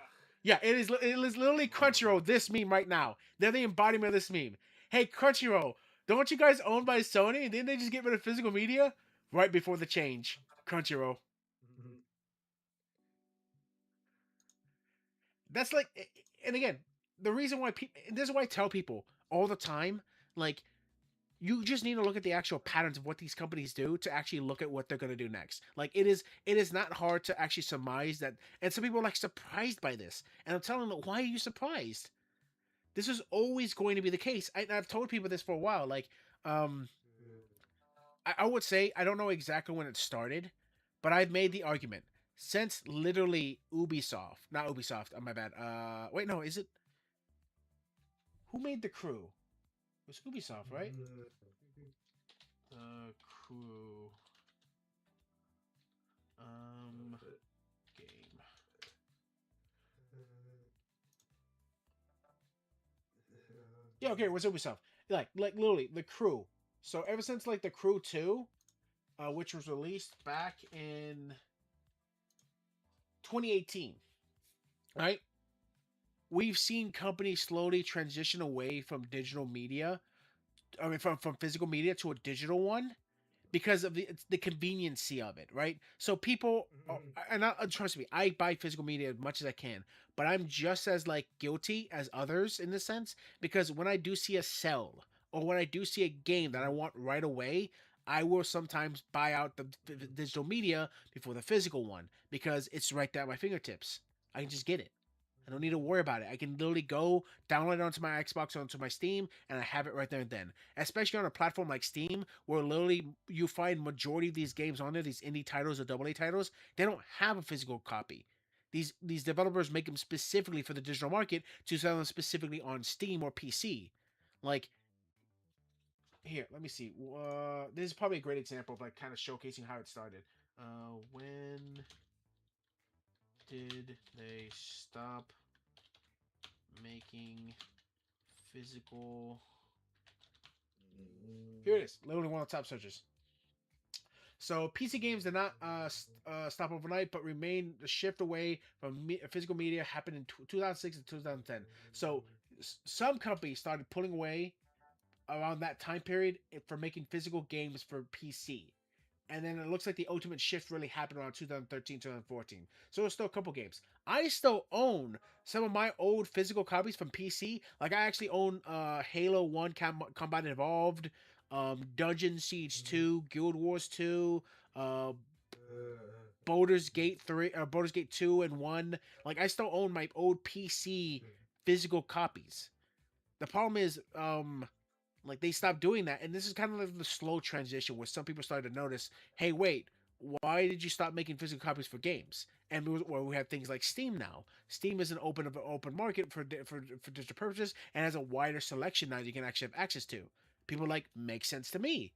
Yeah, it is. It is literally Crunchyroll. This meme right now. They're the embodiment of this meme. Hey, Crunchyroll, don't you guys own by Sony? Didn't they just get rid of physical media right before the change? Crunchyroll. That's like, and again, the reason why people. This is why I tell people all the time, like, you just need to look at the actual patterns of what these companies do to actually look at what they're going to do next. Like it is not hard to actually surmise that, and some people are like surprised by this, and I'm telling them, why are you surprised? This is always going to be the case. I've told people this for a while. Like, um, I would say I don't know exactly when it started, but I've made the argument since literally Ubisoft, not Ubisoft. Oh, my bad. Wait, no, is it who made the crew? It was Ubisoft, right? The crew. Game. Yeah, okay, it was Ubisoft. Like literally the crew. So ever since like the Crew 2, which was released back in 2018, right? We've seen companies slowly transition away from digital media. I mean, from physical media to a digital one because of the conveniency of it, right? So people, and trust me, I buy physical media as much as I can, but I'm just as like guilty as others in this sense because when I do see a sell or when I do see a game that I want right away, I will sometimes buy out the digital media before the physical one because it's right there at my fingertips. I can just get it. I don't need to worry about it. I can literally go download it onto my Xbox or onto my Steam, and I have it right there and then. Especially on a platform like Steam, where literally you find majority of these games on there, these indie titles or AA titles, they don't have a physical copy. These developers make them specifically for the digital market to sell them specifically on Steam or PC. Like here, let me see. This is probably a great example of like kind of showcasing how it started. When did they stop making physical? Here it is. Literally one of the top searches. So PC games did not stop overnight, but remain the shift away from physical media happened in 2006 and 2010. So some companies started pulling away around that time period for making physical games for PC. And then it looks like the ultimate shift really happened around 2013, 2014. So there's still a couple games. I still own some of my old physical copies from PC. Like I actually own Halo 1 Combat Evolved, Dungeon Siege 2, Guild Wars 2, uh, Baldur's Gate 3, or Baldur's Gate 2 and 1. Like I still own my old PC physical copies. The problem is, like they stopped doing that, and this is kind of like the slow transition where some people started to notice, hey, wait, why did you stop making physical copies for games? And we have things like Steam now. Steam is an open market for digital purposes and has a wider selection now that you can actually have access to. People like makes sense to me.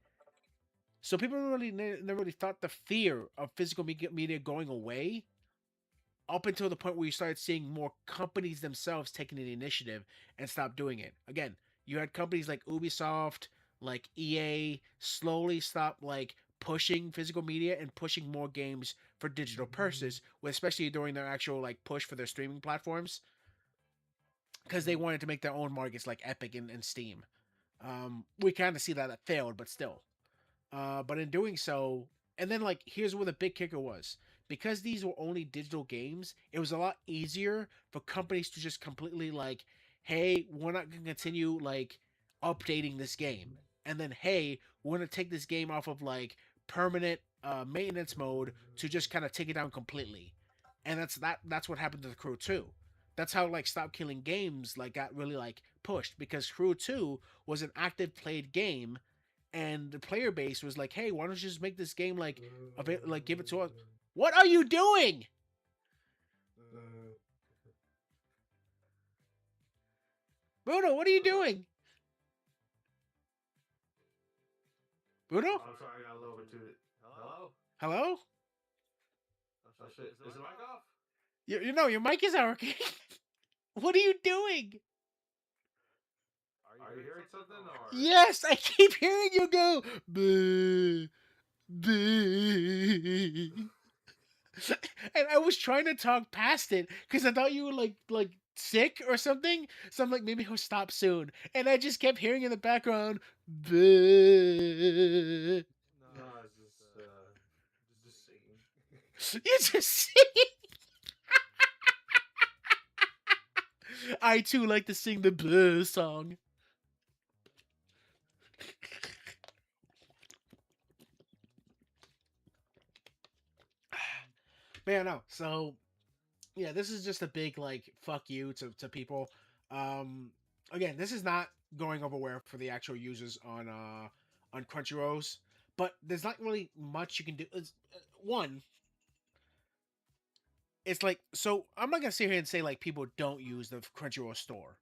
So people really never really thought the fear of physical media going away up until the point where you started seeing more companies themselves taking the initiative and stop doing it. Again, you had companies like Ubisoft, like EA, slowly stop like pushing physical media and pushing more games for digital purchases, especially during their actual like push for their streaming platforms, because they wanted to make their own markets like Epic and Steam. We kind of see that failed, but still. But in doing so, and then like here's where the big kicker was. Because these were only digital games, it was a lot easier for companies to just completely like, hey, we're not gonna continue like updating this game. And then hey, we're gonna take this game off of like permanent maintenance mode to just kind of take it down completely. And that's what happened to the Crew 2. That's how like Stop Killing Games like got really like pushed because Crew 2 was an active played game and the player base was like, "Hey, why don't you just make this game like, like give it to us?" What are you doing, Bruno? What are you doing, Bruno? I'm sorry, I got a little bit too. Hello? Hello? Oh shit, is the mic off? You know your mic is not working. What are you doing? Are you hearing something or? Yes, I keep hearing you go. Boo, boo. And I was trying to talk past it because I thought you were like sick or something. So I'm like, maybe he'll stop soon. And I just kept hearing in the background, "Bleh." No, it's just singing. You just sing. I too like to sing the Bleh song. But yeah, no. So yeah, this is just a big like fuck you to people. Um, again, this is not going over well for the actual users on Crunchyrolls, but there's not really much you can do. One, it's like so. I'm not gonna sit here and say like people don't use the Crunchyroll store.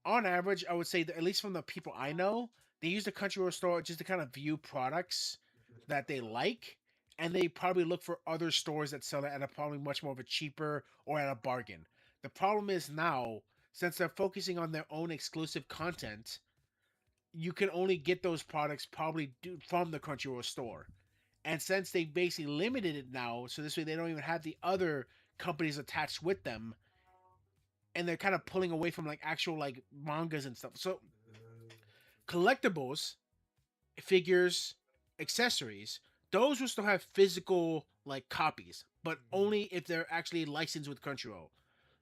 On average, I would say that at least from the people I know, they use the Crunchyroll store just to kind of view products that they like, and they probably look for other stores that sell it at a probably much more of a cheaper or at a bargain. The problem is now, since they're focusing on their own exclusive content, you can only get those products probably from the Crunchyroll store. And since they basically limited it now, so this way they don't even have the other companies attached with them, and they're kind of pulling away from like actual like mangas and stuff. So collectibles, figures, accessories, those will still have physical like copies, but only if they're actually licensed with Crunchyroll.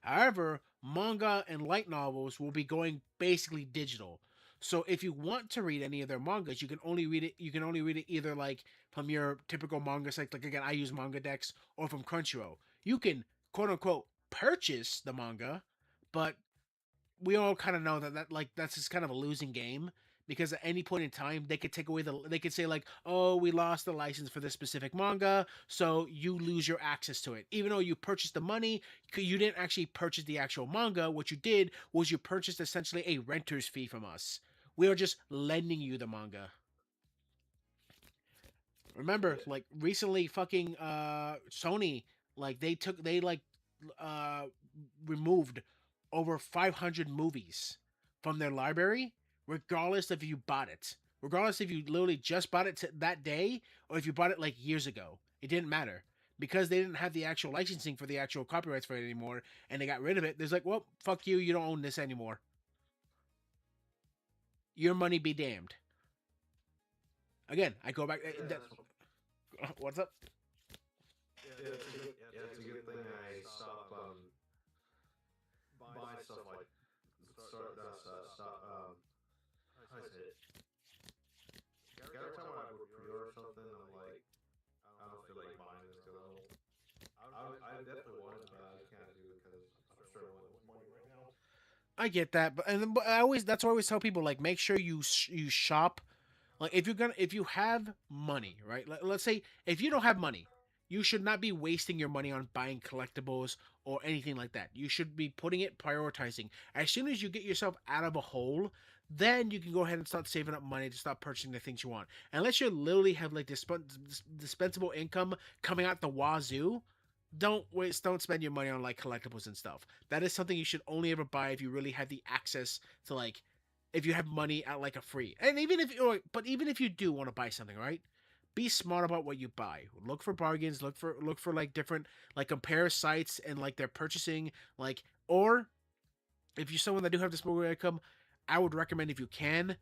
However, manga and light novels will be going basically digital. So if you want to read any of their mangas, you can only read it. You can only read it either like from your typical manga site, like again I use Manga Dex, or from Crunchyroll. You can quote unquote purchase the manga, but we all kind of know that like that's just kind of a losing game because at any point in time they could take away they could say like, oh, we lost the license for this specific manga, so you lose your access to it even though you purchased the money. You didn't actually purchase the actual manga. What you did was you purchased essentially a renter's fee from us. We are just lending you the manga. Remember, Yeah. like recently, fucking Sony, like they like uh removed over 500 movies from their library, regardless if you bought it, regardless if you literally just bought it that day or if you bought it like years ago. It didn't matter because they didn't have the actual licensing for the actual copyrights for it anymore, and they got rid of it. There's like, well, fuck you, you don't own this anymore. Your money be damned. Again, I go back. Yeah, What's up? it's a good thing I stopped buying stuff like stop how I say it. Every time I would pre-order something, I'm like, I don't feel like buying this because I definitely wanted to, but I can't do it because I'm struggling with money right now. I get that, but I always that's what I always tell people like make sure you shop. Like if you have money, right? Let's say if you don't have money, you should not be wasting your money on buying collectibles or anything like that. You should be putting it prioritizing. As soon as you get yourself out of a hole, then you can go ahead and start saving up money to start purchasing the things you want. Unless you literally have like dispensable income coming out the wazoo, don't spend your money on like collectibles and stuff. That is something you should only ever buy if you really have the access to like if you have money at like a free. And even if you do want to buy something, right? Be smart about what you buy. Look for bargains, look for like different like compare sites and like their purchasing like or if you're someone that do have disposable income, I would recommend if you can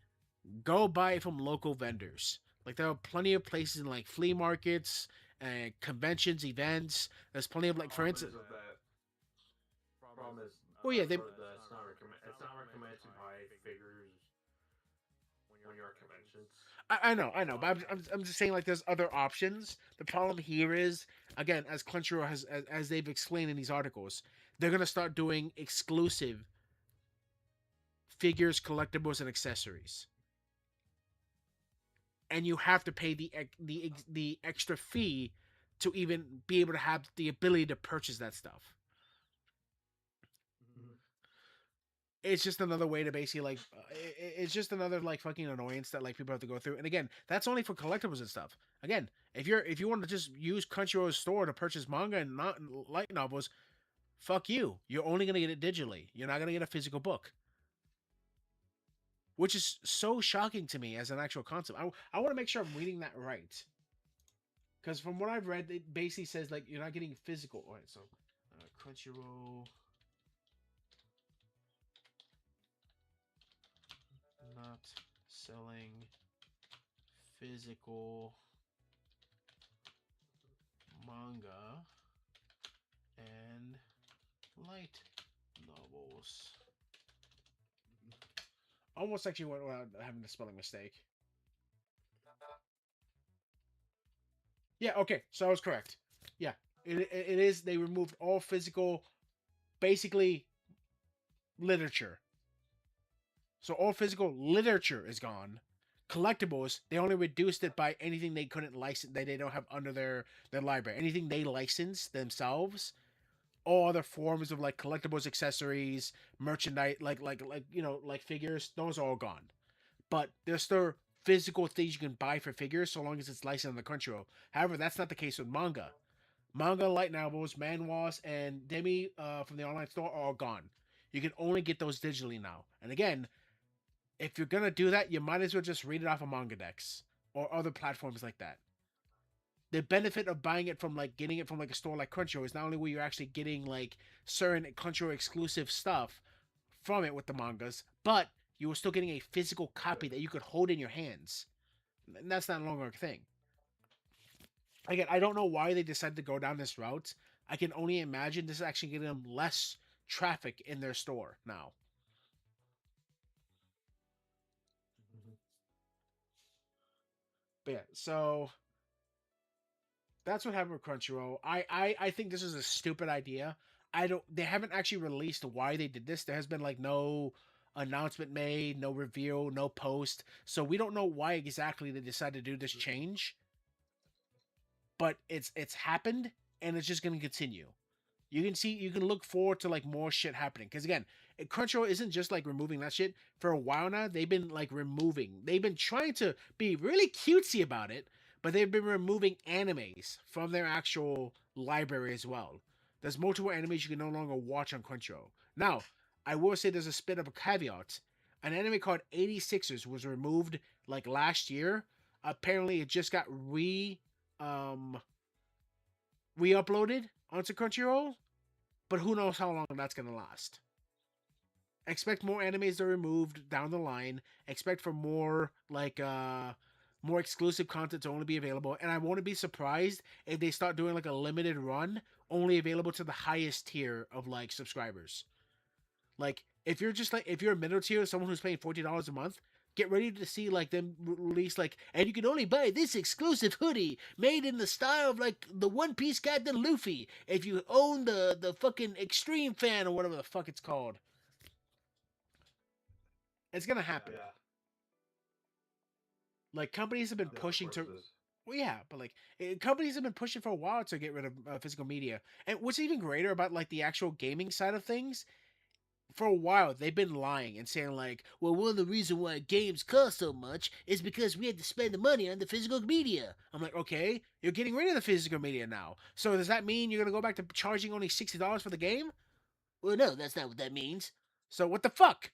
go buy it from local vendors. Like there are plenty of places in like flea markets and conventions, events. There's plenty of like for instance. Problem is Well, yeah, I've they. heard that it's not recommended to buy figures when you're at conventions. I know, but I'm just saying like there's other options. The problem here is again, as Crunchyroll has as they've explained in these articles, they're gonna start doing exclusive figures, collectibles, and accessories, and you have to pay the extra fee to even be able to have the ability to purchase that stuff. Mm-hmm. It's just another way to basically like it's just another like fucking annoyance that like people have to go through. And again, that's only for collectibles and stuff. Again, if you want to just use Crunchyroll's store to purchase manga and not light novels, fuck you. You're only gonna get it digitally. You're not gonna get a physical book, which is so shocking to me as an actual concept. I want to make sure I'm reading that right because from what I've read, it basically says like you're not getting physical. All right, so Crunchyroll not selling physical manga and light novels. Almost actually went without having a spelling mistake. Yeah, okay, so I was correct. Yeah, It is. They removed all physical, basically literature. So all physical literature is gone. Collectibles, they only reduced it by anything they couldn't license, that they don't have under their library. Anything they license themselves, all other forms of like collectibles, accessories, merchandise, like like figures, those are all gone. But there's still physical things you can buy for figures so long as it's licensed on the Crunchyroll. However, that's not the case with manga. Manga, light novels, manhwas, and demi from the online store are all gone. You can only get those digitally now. And again, if you're gonna do that, you might as well just read it off of Manga Dex or other platforms like that. The benefit of buying it from like getting it from like a store like Crunchyroll is not only where you're actually getting like certain Crunchyroll exclusive stuff from it with the mangas, but you were still getting a physical copy that you could hold in your hands. And that's not no longer a thing. Again, I don't know why they decided to go down this route. I can only imagine this is actually getting them less traffic in their store now. Mhm. But yeah, so that's what happened with Crunchyroll. I think this is a stupid idea. I don't. They haven't actually released why they did this. There has been like no announcement made, no reveal, no post. So we don't know why exactly they decided to do this change. But it's happened, and it's just going to continue. You can look forward to like more shit happening because again, Crunchyroll isn't just like removing that shit. For a while now, they've been like removing. They've been trying to be really cutesy about it, but they've been removing animes from their actual library as well. There's multiple animes you can no longer watch on Crunchyroll. Now, I will say there's a bit of a caveat. An anime called 86ers was removed like last year. Apparently, it just got um re-uploaded onto Crunchyroll, but who knows how long that's gonna last. Expect more animes to be removed down the line. Expect for more exclusive content to only be available. And I won't be surprised if they start doing like a limited run, only available to the highest tier of like subscribers. Like if you're a middle tier, someone who's paying $40 a month, get ready to see like them release like, and you can only buy this exclusive hoodie made in the style of like the One Piece Captain Luffy if you own the fucking Extreme Fan or whatever the fuck it's called. It's gonna happen. Yeah. Like companies have been Yeah, of pushing course to. it is. Well, yeah, but like companies have been pushing for a while to get rid of physical media. And what's even greater about like the actual gaming side of things, for a while they've been lying and saying like, well, one of the reasons why games cost so much is because we had to spend the money on the physical media. I'm like, okay, you're getting rid of the physical media now. So does that mean you're gonna go back to charging only $60 for the game? Well, no, that's not what that means. So what the fuck?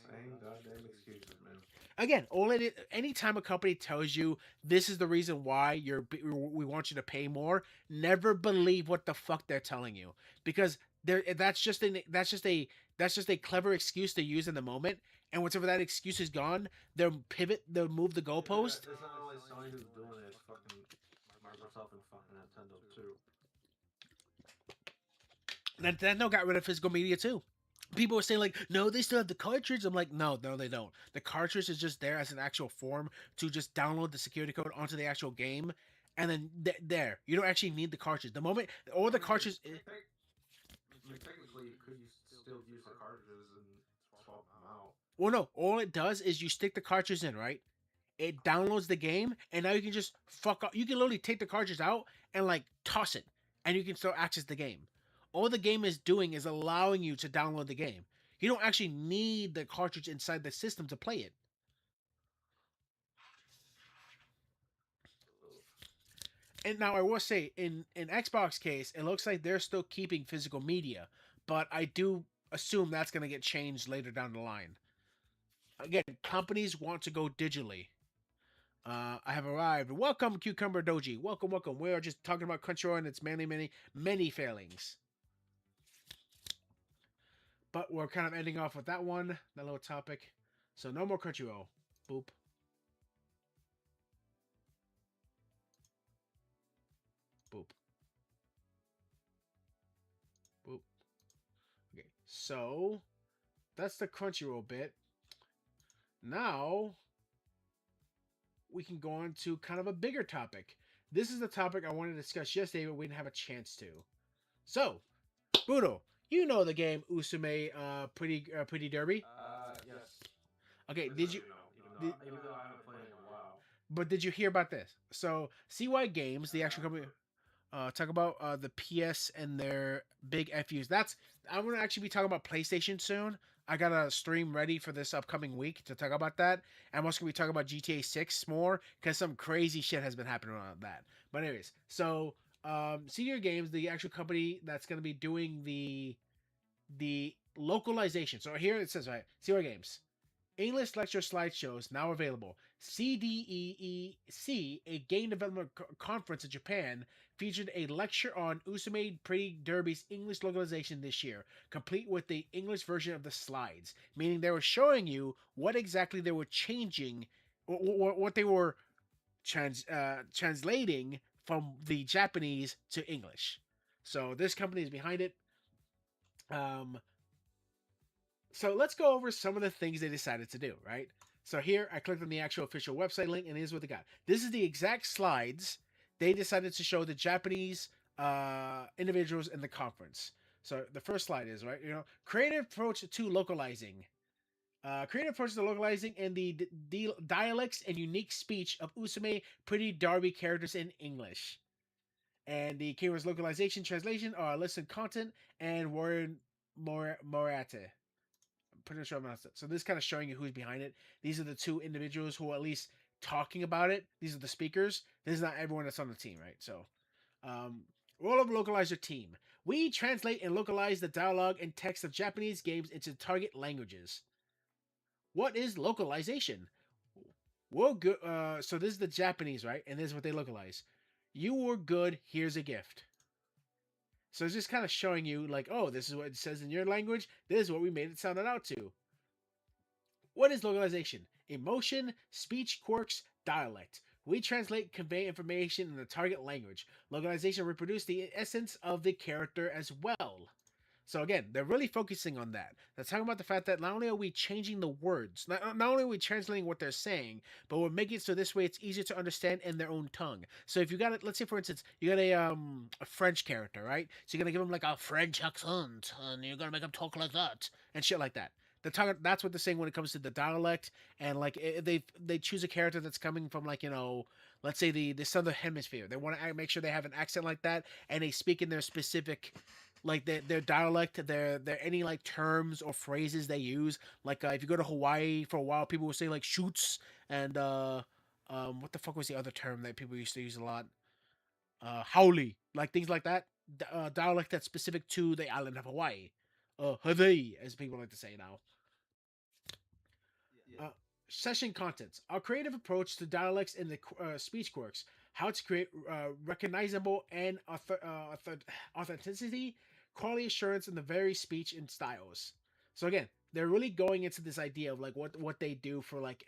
Same goddamn excuses, man. Again, anytime a company tells you this is the reason why we want you to pay more, never believe what the fuck they're telling you because that's just a clever excuse to use in the moment. And whenever that excuse is gone, they'll move the goalpost. It's not only Sony who's doing it, it's fucking Microsoft and fucking Nintendo too. Nintendo got rid of physical media too. People were saying like, no, they still have the cartridge. I'm like, no, no, they don't. The cartridge is just there as an actual form to just download the security code onto the actual game, and then there, you don't actually need the cartridge. The moment or the cartridge. Technically, you could still use the cartridges and swap them out. Well, no, all it does is you stick the cartridge in, right? It downloads the game, and now you can just fuck up. You can literally take the cartridge out and like toss it, and you can still access the game. All the game is doing is allowing you to download the game. You don't actually need the cartridge inside the system to play it. And now I will say, in Xbox case, it looks like they're still keeping physical media, but I do assume that's going to get changed later down the line. Again, companies want to go digitally. I have arrived. Welcome, Cucumber Doji. Welcome, welcome. We are just talking about Crunchyroll and its many, many, many failings. But we're kind of ending off with that one, that little topic. So no more Crunchyroll. Boop. Boop. Boop. Okay, so that's the Crunchyroll bit. Now we can go on to kind of a bigger topic. This is the topic I wanted to discuss yesterday, but we didn't have a chance to. So, Bruno, you know the game Usume Pretty Derby. Yes. Okay, Pretty did much you? do know. Did, Even though I haven't played in a while. but did you hear about this? So, CY Games, the actual Uh, company, talk about the PS and their big FUs. That's I'm gonna actually be talking about PlayStation soon. I got a stream ready for this upcoming week to talk about that. I'm also gonna be talking about GTA 6 more because some crazy shit has been happening on that. But anyways, so Senior Games, the actual company that's gonna be doing the localization. So here it says right, Senior Games. English lecture slideshows now available. CDEEC, a game development conference in Japan, featured a lecture on Usume Pretty Derby's English localization this year, complete with the English version of the slides, meaning they were showing you what exactly they were changing, what they were translating from the Japanese to English. So this company is behind it. Um, So let's go over some of the things they decided to do, right? So here I clicked on the actual official website link, and here's what they got. This is the exact slides they decided to show the Japanese individuals in the conference. So the first slide is right, creative approach to localizing. Creative approach to localizing and the dialects and unique speech of Usume Pretty Derby characters in English. And the keywords localization translation are listed content and word morate. Pretty sure I'm not. So this kind of showing you who's behind it. These are the two individuals who are at least talking about it. These are the speakers. This is not everyone that's on the team, right? So, um, role of localizer team. We translate and localize the dialogue and text of Japanese games into target languages. What is localization? We're good. So this is the Japanese, right? And this is what they localize. You were good. Here's a gift. So it's just kind of showing you, like, oh, this is what it says in your language. This is what we made it sound out to. What is localization? Emotion, speech quirks, dialect. We translate, convey information in the target language. Localization reproduce the essence of the character as well. So again, they're really focusing on that. They're talking about the fact that not only are we changing the words, not only are we translating what they're saying, but we're making it so this way it's easier to understand in their own tongue. So if you got it, let's say for instance, you got a French character, right? So you're gonna give him like a French accent, and you're gonna make him talk like that and shit like that. That's what they're saying when it comes to the dialect, and like they choose a character that's coming from, like, let's say the southern hemisphere. They want to make sure they have an accent like that, and they speak in their specific, like their dialect, their any like terms or phrases they use. Like if you go to Hawaii for a while, people will say like shoots and what the fuck was the other term that people used to use a lot? Howley, like things like that. Dialect that's specific to the island of Hawaii. Hawaii, as people like to say now. Yeah. Session contents. Our creative approach to dialects and the speech quirks. How to create recognizable and authenticity, quality assurance in the various speech and styles. So again, they're really going into this idea of like what they do for like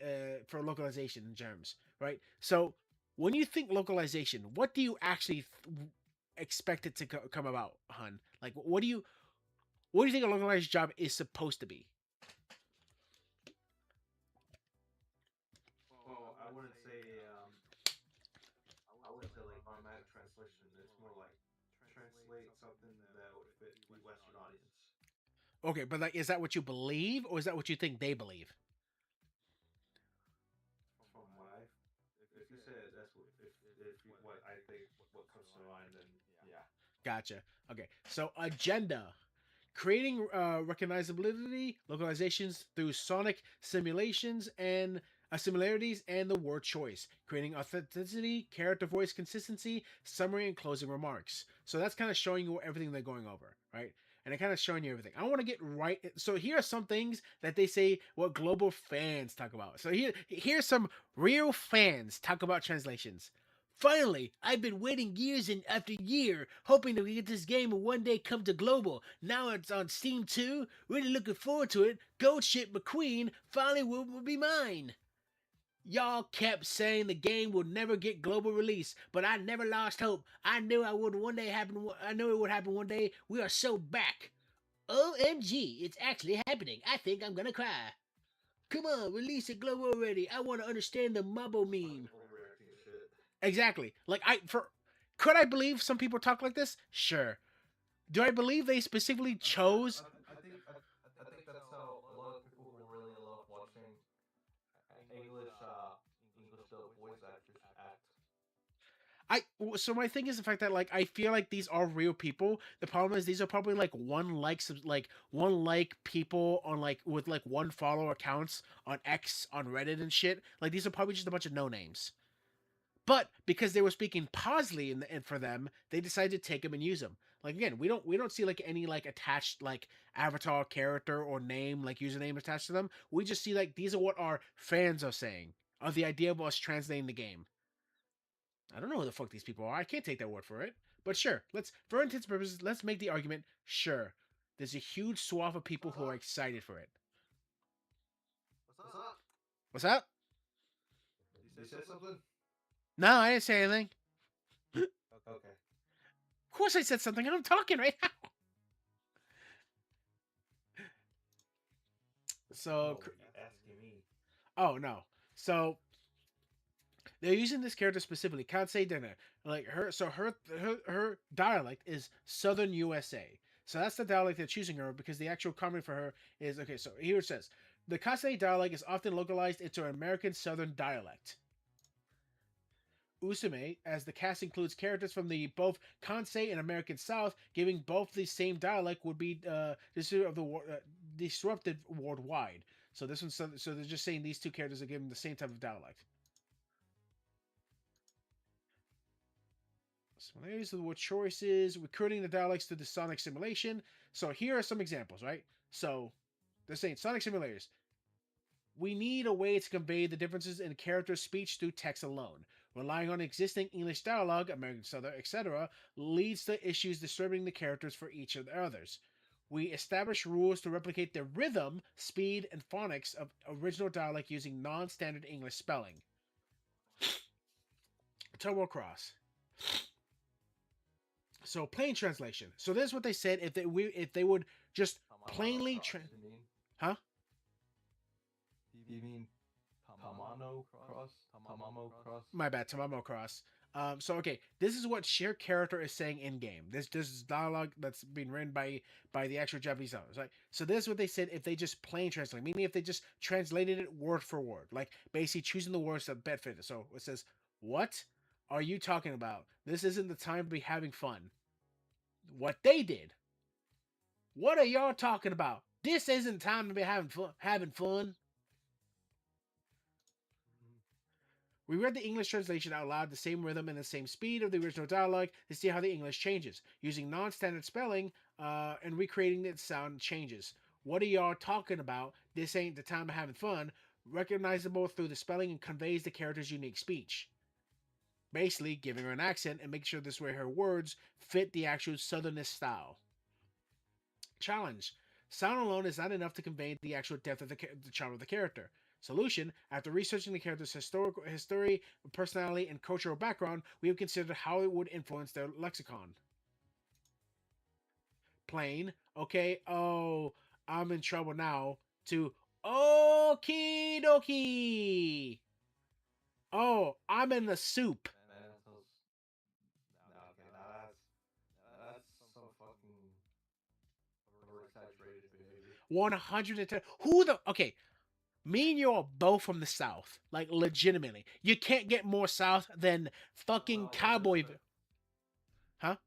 for localization in terms, right? So when you think localization, what do you actually expect it to come about, hun? Like what do you think a localized job is supposed to be? Well, I wouldn't say like automatic translation. It's more like translate something that would fit the Western audience. Okay, but like, is that what you believe, or is that what you think they believe? From what if you said that's what if you, what I think what comes to mind, then yeah. Gotcha. Okay, so agenda. Creating recognizability localizations through sonic simulations and similarities and the word choice, creating authenticity, character voice consistency, summary, and closing remarks. So that's kind of showing you everything they're going over, right? And it kind of showing you everything. I want to get right. So here are some things that they say what global fans talk about. So here's some real fans talk about translations. Finally, I've been waiting years and after year, hoping to get this game and one day come to global. Now it's on Steam too. Really looking forward to it. Gold Ship McQueen finally will be mine. Y'all kept saying the game would never get global release, but I never lost hope. I knew I would one day happen. I knew it would happen one day. We are so back. OMG, it's actually happening. I think I'm gonna cry. Come on, release it global already. I want to understand the Mabo Probably meme. overreacting to shit. Exactly. Like could I believe some people talk like this? Sure. Do I believe they specifically chose? I think that's how a lot of people who really love watching English dub voice actors act. So my thing is the fact that like I feel like these are real people. The problem is these are probably like one like people on like with like one follower accounts on X on Reddit and shit. Like these are probably just a bunch of no names. But because they were speaking positively and for them, they decided to take them and use them. Like again, we don't see like any like attached like avatar character or name like username attached to them. We just see like these are what our fans are saying of the idea of us translating the game. I don't know who the fuck these people are. I can't take their word for it. But sure, for intents purposes, let's make the argument. Sure, there's a huge swath of people who are excited for it. What's up? What's up? You said something? No, I didn't say anything. Okay. Of course I said something. I'm talking right now. So, Asking me. oh no. So they're using this character specifically. Can't say dinner. Like her. So her dialect is Southern USA. So that's the dialect they're choosing her because the actual comment for her is okay. So here it says the Kansai dialect is often localized into an American Southern dialect. Usume, as the cast includes characters from the both Kansai and American South, giving both the same dialect would be disrupted worldwide. So this one's so they're just saying these two characters are given the same type of dialect. Similarities of the word choices, recruiting the dialects to the sonic simulation. So here are some examples, right? So they're saying sonic simulators. We need a way to convey the differences in character speech through text alone. Relying on existing English dialogue, American Southern, etc., leads to issues disturbing the characters for each of the others. We establish rules to replicate the rhythm, speed, and phonics of original dialect using non-standard English spelling. Turbo Cross. So plain translation. So this is what they said if they would just plainly huh? You mean Tamano Cross? Tamamo Cross? My bad, Tamamo Cross. So okay, this is what sheer character is saying in game. This is dialogue that's been written by the actual Japanese authors, right? So this is what they said if they just plain translate, meaning if they just translated it word for word, like basically choosing the words that best fit. So it says, "What are you talking about? This isn't the time to be having fun." What they did. What are y'all talking about? This isn't time to be having fun. Having fun. We read the English translation out loud, the same rhythm and the same speed of the original dialogue to see how the English changes, using non-standard spelling and recreating the sound changes. What are y'all talking about? This ain't the time of having fun. Recognizable through the spelling and conveys the character's unique speech. Basically, giving her an accent and making sure this way her words fit the actual Southernist style. Challenge. Sound alone is not enough to convey the actual depth of the charm of the character. Solution. After researching the character's history, personality, and cultural background, we have considered how it would influence their lexicon. Plain. Okay. Oh, I'm in trouble now. To okie dokie. Oh, I'm in the soup. Okay, that's some fucking over-exaggerated behavior. 110. Who the. Okay. Me and you are both from the South. Like, legitimately. You can't get more South than fucking cowboy. Huh?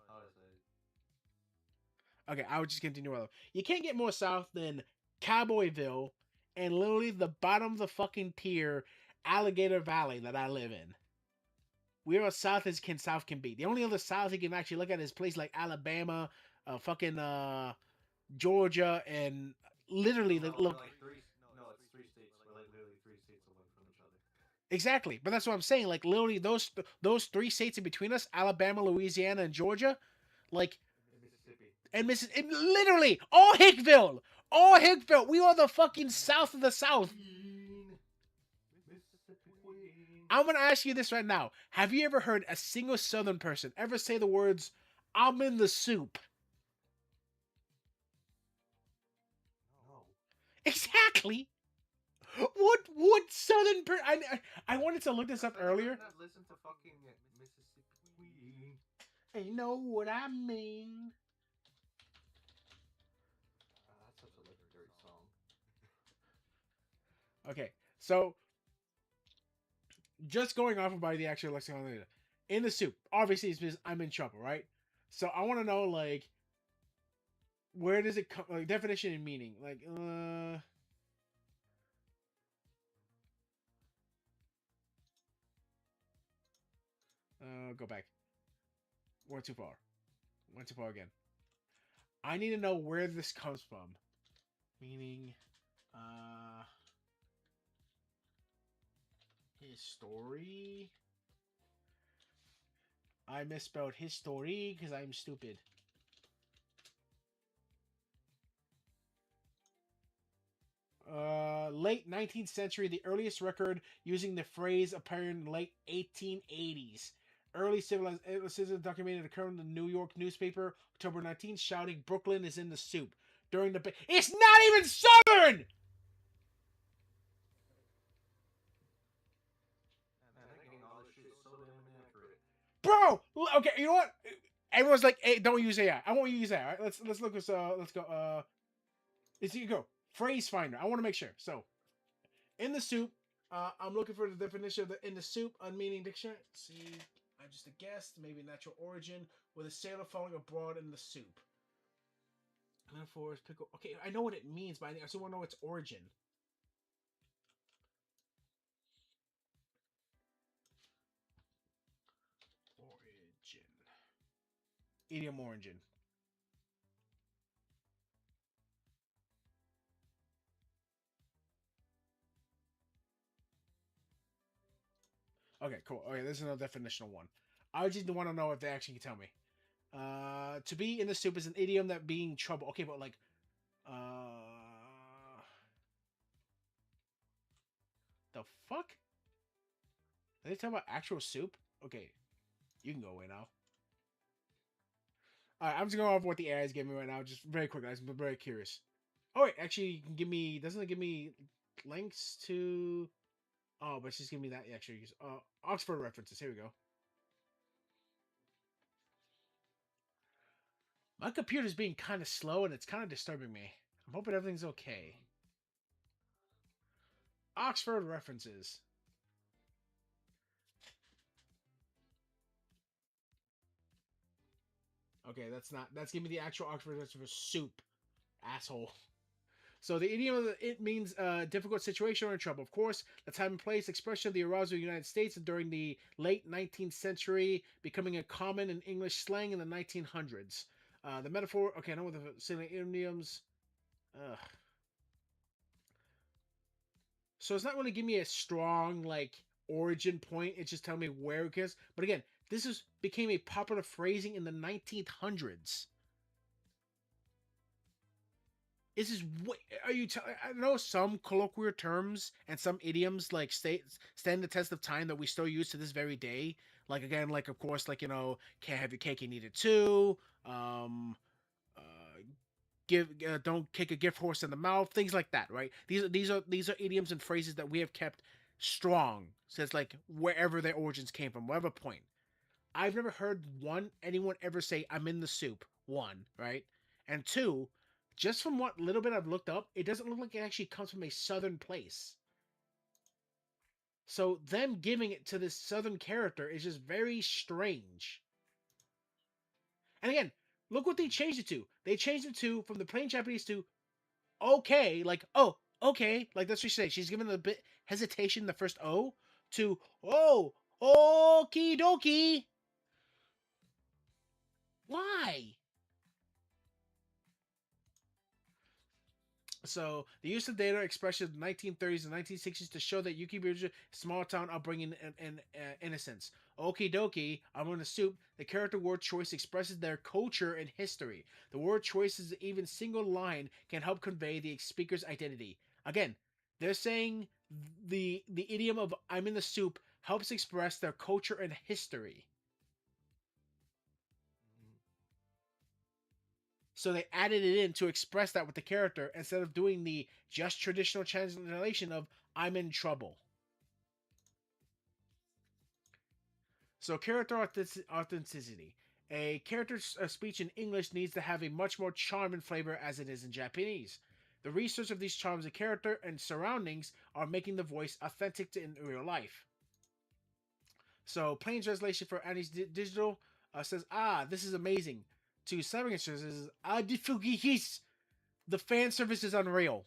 How do I say it? Okay, I would just continue on. You can't get more South than Cowboyville and literally the bottom of the fucking tier, Alligator Valley that I live in. We're as South as South can be. The only other South you can actually look at is places like Alabama, Georgia, and literally look. Like it's 3 states. We're like literally 3 states away from each other. Exactly, but that's what I'm saying. Like literally, those three states in between us, Alabama, Louisiana, and Georgia, like Mississippi. and Mississippi, literally all Hickville. We are the fucking South of the South. Mississippi Queen. I'm gonna ask you this right now: have you ever heard a single Southern person ever say the words "I'm in the soup"? No. Exactly. what southern I wanted to look this up earlier. Not listen to fucking Mississippi Queen. And you know what I mean. That's such a legendary song. Okay, so just going off of by the actual lexicon data. In the soup, obviously it's because I'm in trouble, right? So I want to know like where does it come, like definition and meaning, like go back. Went too far. Went too far again. I need to know where this comes from. Meaning, his story. I misspelled his story because I'm stupid. Late 19th century, the earliest record using the phrase appeared in the late 1880s. Early civilization documented occurring in the New York newspaper, October 19th, shouting, "Brooklyn is in the soup." During the... It's not even Southern! Man, they're getting all this shit so damn inaccurate. Bro! Okay, you know what? Everyone's like, hey, don't use AI. I won't use AI. Right? Let's look this, let's go, is you go. Phrase finder. I want to make sure. So, in the soup, I'm looking for the definition of the in the soup, unmeaning dictionary. Let's see, I'm just a guest, maybe natural origin, with a sailor falling abroad in the soup. Metaphors, pickle. Okay, I know what it means, but I still want to know its origin. Origin. Idiom origin. Okay, cool. Okay, this is another definitional one. I just want to know if they actually can tell me. To be in the soup is an idiom that being trouble. Okay, but like, the fuck? Are they talking about actual soup? Okay, you can go away now. Alright, I'm just going off what the AI is giving me right now, just very quick, guys. I'm very curious. Oh wait, actually, you can give me. Doesn't it give me links to? Oh, but it's just give me that extra use. Oxford references. Here we go. My computer's being kind of slow and it's kind of disturbing me. I'm hoping everything's okay. Oxford references. Okay, that's not. That's giving me the actual Oxford reference for soup, asshole. So the idiom of it means difficult situation or in trouble. Of course, the time and place expression of the arousal of the United States during the late 19th century, becoming a common in English slang in the 1900s. The metaphor. Okay, I know what the salient idioms. Ugh. So it's not really giving me a strong like origin point. It's just telling me where it is. But again, this is became a popular phrasing in the 1900s. This is what are you? I know some colloquial terms and some idioms like stand the test of time that we still use to this very day. Like again, like of course, like can't have your cake and eat it too. Uh, give don't kick a gift horse in the mouth. Things like that, right? These are idioms and phrases that we have kept strong since like wherever their origins came from, whatever point. I've never heard anyone ever say "I'm in the soup." One, right, and two, just from what little bit I've looked up, it doesn't look like it actually comes from a southern place. So them giving it to this southern character is just very strange. And again, look what they changed it to. They changed it to from the plain Japanese to okay, like oh okay, like that's what she said. She's given a bit hesitation the first O to oh okie dokie. Why? So the use of data expression of the 1930s and 1960s to show that Yuki Bridge small town upbringing and innocence. Okie dokie, I'm in the soup. The character word choice expresses their culture and history. The word choice's even single line can help convey the speaker's identity. Again, they're saying the idiom of I'm in the soup helps express their culture and history. So they added it in to express that with the character instead of doing the just traditional translation of I'm in trouble. So, character authenticity. A character's speech in English needs to have a much more charm and flavor as it is in Japanese. The research of these charms of character and surroundings are making the voice authentic to in real life. So, plain translation for Annie's digital says, "Ah, this is amazing." To Cyber says, "Ah, the fan service is unreal."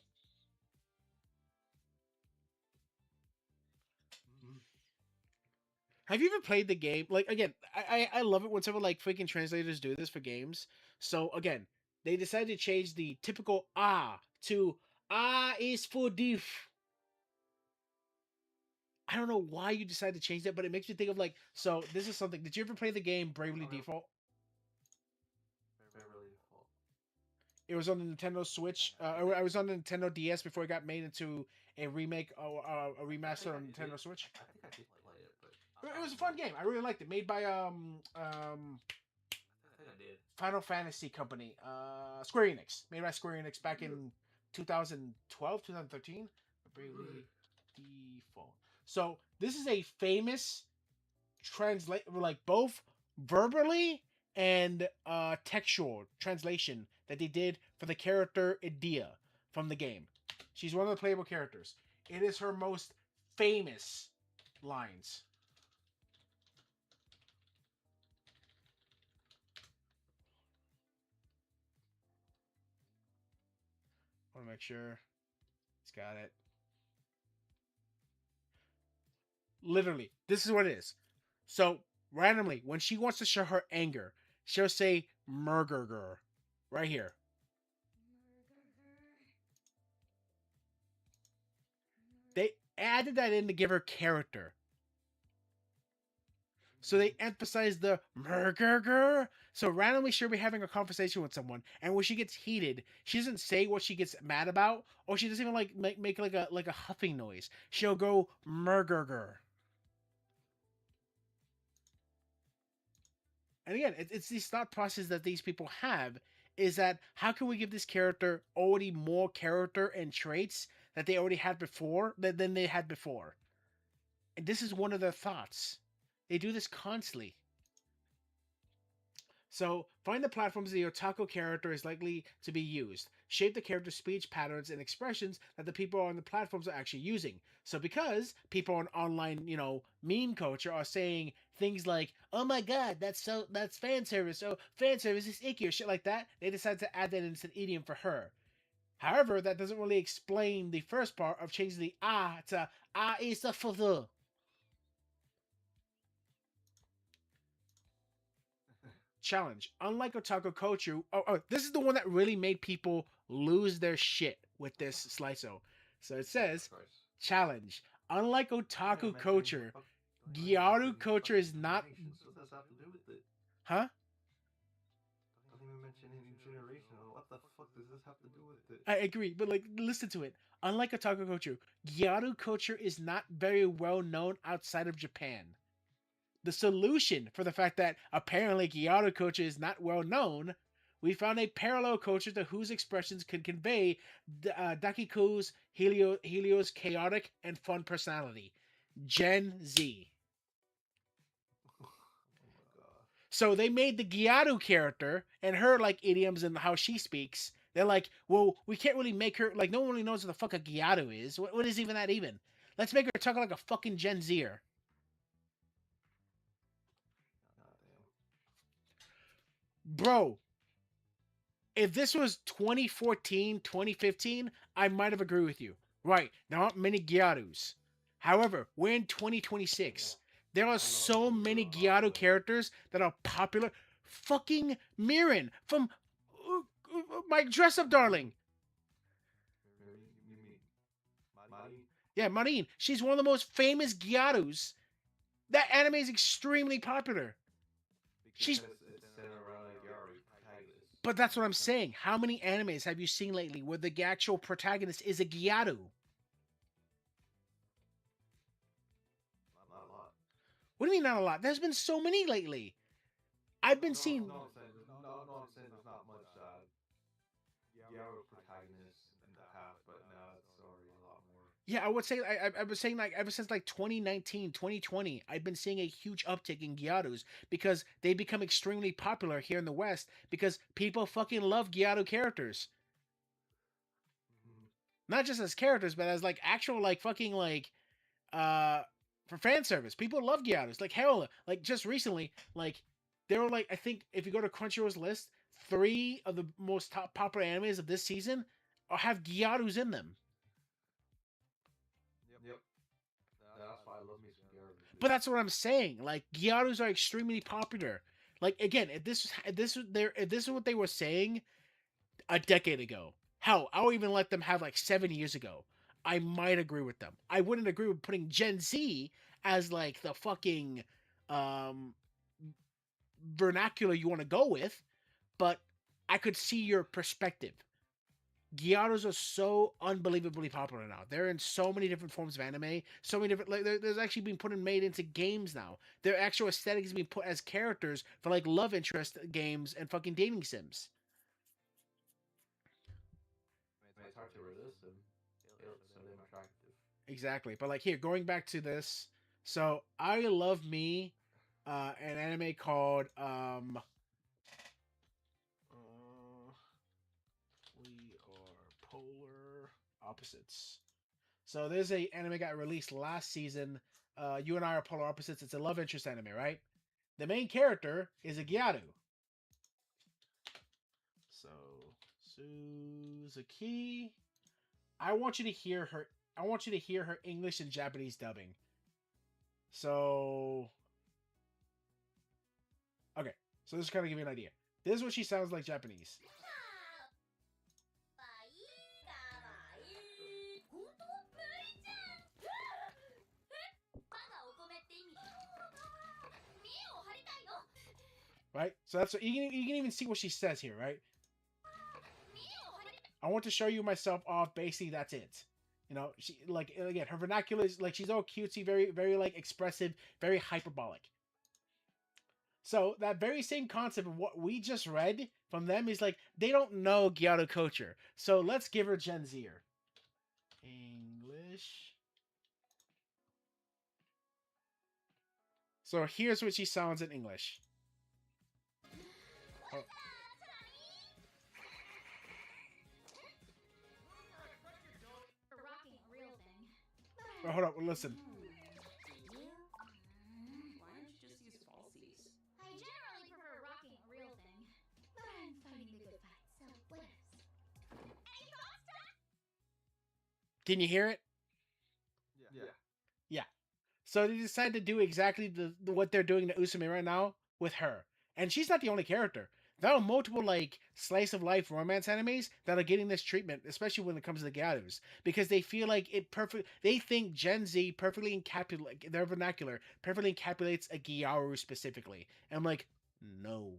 Have you ever played the game? Like again, I love it when someone like freaking translators do this for games. So again, they decided to change the typical to is for diff. I don't know why you decided to change that, but it makes me think of like so. This is something. Did you ever play the game Bravely Default? Beverly Default. It was on the Nintendo Switch. I was on the Nintendo DS before it got made into a remake or a remaster on Nintendo Switch. I think I did play it, but It was a fun game. I really liked it. Made by I think I did. Final Fantasy Company, Square Enix, made by Square Enix back in 2012, 2013. Bravely Default. So this is a famous translate, like both verbally and textual translation that they did for the character Idea from the game. She's one of the playable characters. It is her most famous lines. I want to make sure it's got it. Literally, this is what it is. So randomly, when she wants to show her anger, she'll say "murger" right here. They added that in to give her character. So they emphasize the "murger." So randomly, she'll be having a conversation with someone, and when she gets heated, she doesn't say what she gets mad about, or she doesn't even like make like a huffing noise. She'll go "murger." And again, it's these thought process that these people have is that how can we give this character already more character and traits that they already had before than they had before? And this is one of their thoughts. They do this constantly. So, find the platforms the otaku character is likely to be used. Shape the character's speech patterns and expressions that the people on the platforms are actually using. So, because people on online, meme culture are saying things like, "Oh my god, that's fan service. Oh, fan service is icky," or shit like that, they decided to add that into an idiom for her. However, that doesn't really explain the first part of changing the to is the for the. Challenge. Unlike Otaku Kochu, this is the one that really made people lose their shit with this sliso. So it says, challenge. Unlike Otaku culture, Gyaru culture is not. What does that have to do with it? Huh? Don't even mention any generation. What the fuck does this have to do with it? I agree, but like, listen to it. Unlike Otaku culture, Gyaru culture is not very well known outside of Japan. The solution for the fact that apparently Gyaru culture is not well known, we found a parallel culture to whose expressions can convey Dakiko's Helio's chaotic and fun personality. Gen Z. Oh my god. So they made the Gyaru character and her like idioms and how she speaks. They're like, well, we can't really make her like no one really knows what the fuck a Gyaru is. What is even that even? Let's make her talk like a fucking Gen Zer. Bro, if this was 2014, 2015, I might have agreed with you. Right, there aren't many Gyarus. However, we're in 2026. There are so many Gyaru characters that are popular. Fucking Mirin from My Dress Up Darling. You mean Marin? Yeah, Marin. She's one of the most famous Gyarus. That anime is extremely popular. She's Because it's centered around a Gyaru protagonist. But that's what I'm saying. How many animes have you seen lately where the actual protagonist is a Gyaru? Not a lot. What do you mean not a lot? There's been so many lately. I've been seeing. No, I'm saying there's not much Gyaru protagonists in the half, but now it's already a lot more. Yeah, I would say I was saying like ever since like 2019, 2020, I've been seeing a huge uptick in Gyarus because they become extremely popular here in the West because people fucking love Gyaru characters. Mhm. Not just as characters, but as like actual like fucking like uh for fan service. People love Gyarus. Like hell, like just recently, like there were like I think if you go to Crunchyroll's list, 3 of the most top popular animes of this season have Gyarus in them. Yep. That's why I love me some Gary too. But that's what I'm saying. Like Gyarus are extremely popular. Like again, if this is what they were saying a decade ago, hell, I'll even let them have like 7 years ago. I might agree with them. I wouldn't agree with putting Gen Z as like the fucking um vernacular you want to go with, but I could see your perspective. Gyarados are so unbelievably popular now. They're in so many different forms of anime. So many different. Like, there's actually being put and made into games now. Their actual aesthetics being put as characters for like love interest games and fucking dating sims. I mean, it's hard to resist them. It's so damn attractive. Exactly. But like here, going back to this. So I love me, an anime called we are polar opposites. So there's a anime got released last season. You and I are polar opposites. It's a love interest anime, right? The main character is a Gyaru. So Suzuki, I want you to hear her. I want you to hear her English and Japanese dubbing. So okay, so this is kind of give you an idea. This is what she sounds like Japanese. はい。So that's you can even see what she says here, right? I want to show you myself off. Basically, that's it. You know, she like again her vernacular is like she's all cutesy, very like expressive, very hyperbolic. So that very same concept of what we just read from them is like they don't know Gyaru culture. So let's give her Gen Zer. English. So here's what she sounds in English. Oh. Oh, hold on, listen. Why don't you just use falsies? I generally prefer rocking a real thing, but I'm fighting the good fight, so whatevs. Any thoughts, Doc? Can you hear it? Yeah. Yeah. So they decided to do exactly what they're doing to Usume right now with her. And she's not the only character. There are multiple like slice of life romance animes that are getting this treatment, especially when it comes to the Gyarus, because they feel like it perfect. They think Gen Z perfectly encapsulates their vernacular, perfectly encapsulates a Gyaru specifically. And I'm like, no.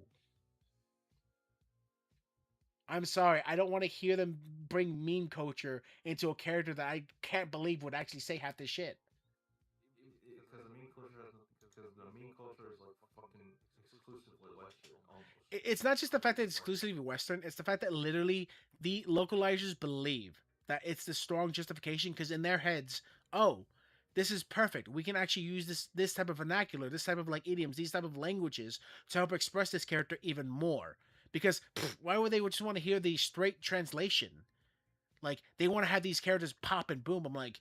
I'm sorry, I don't want to hear them bring meme culture into a character that I can't believe would actually say half this shit. Because the meme culture is like fucking exclusively Western almost. It's not just the fact that it's exclusively Western, it's the fact that literally the localizers believe that it's the strong justification because in their heads, oh, this is perfect. We can actually use this type of vernacular, this type of like idioms, these type of languages to help express this character even more. Because why would they just want to hear the straight translation? Like they want to have these characters pop and boom. I'm like,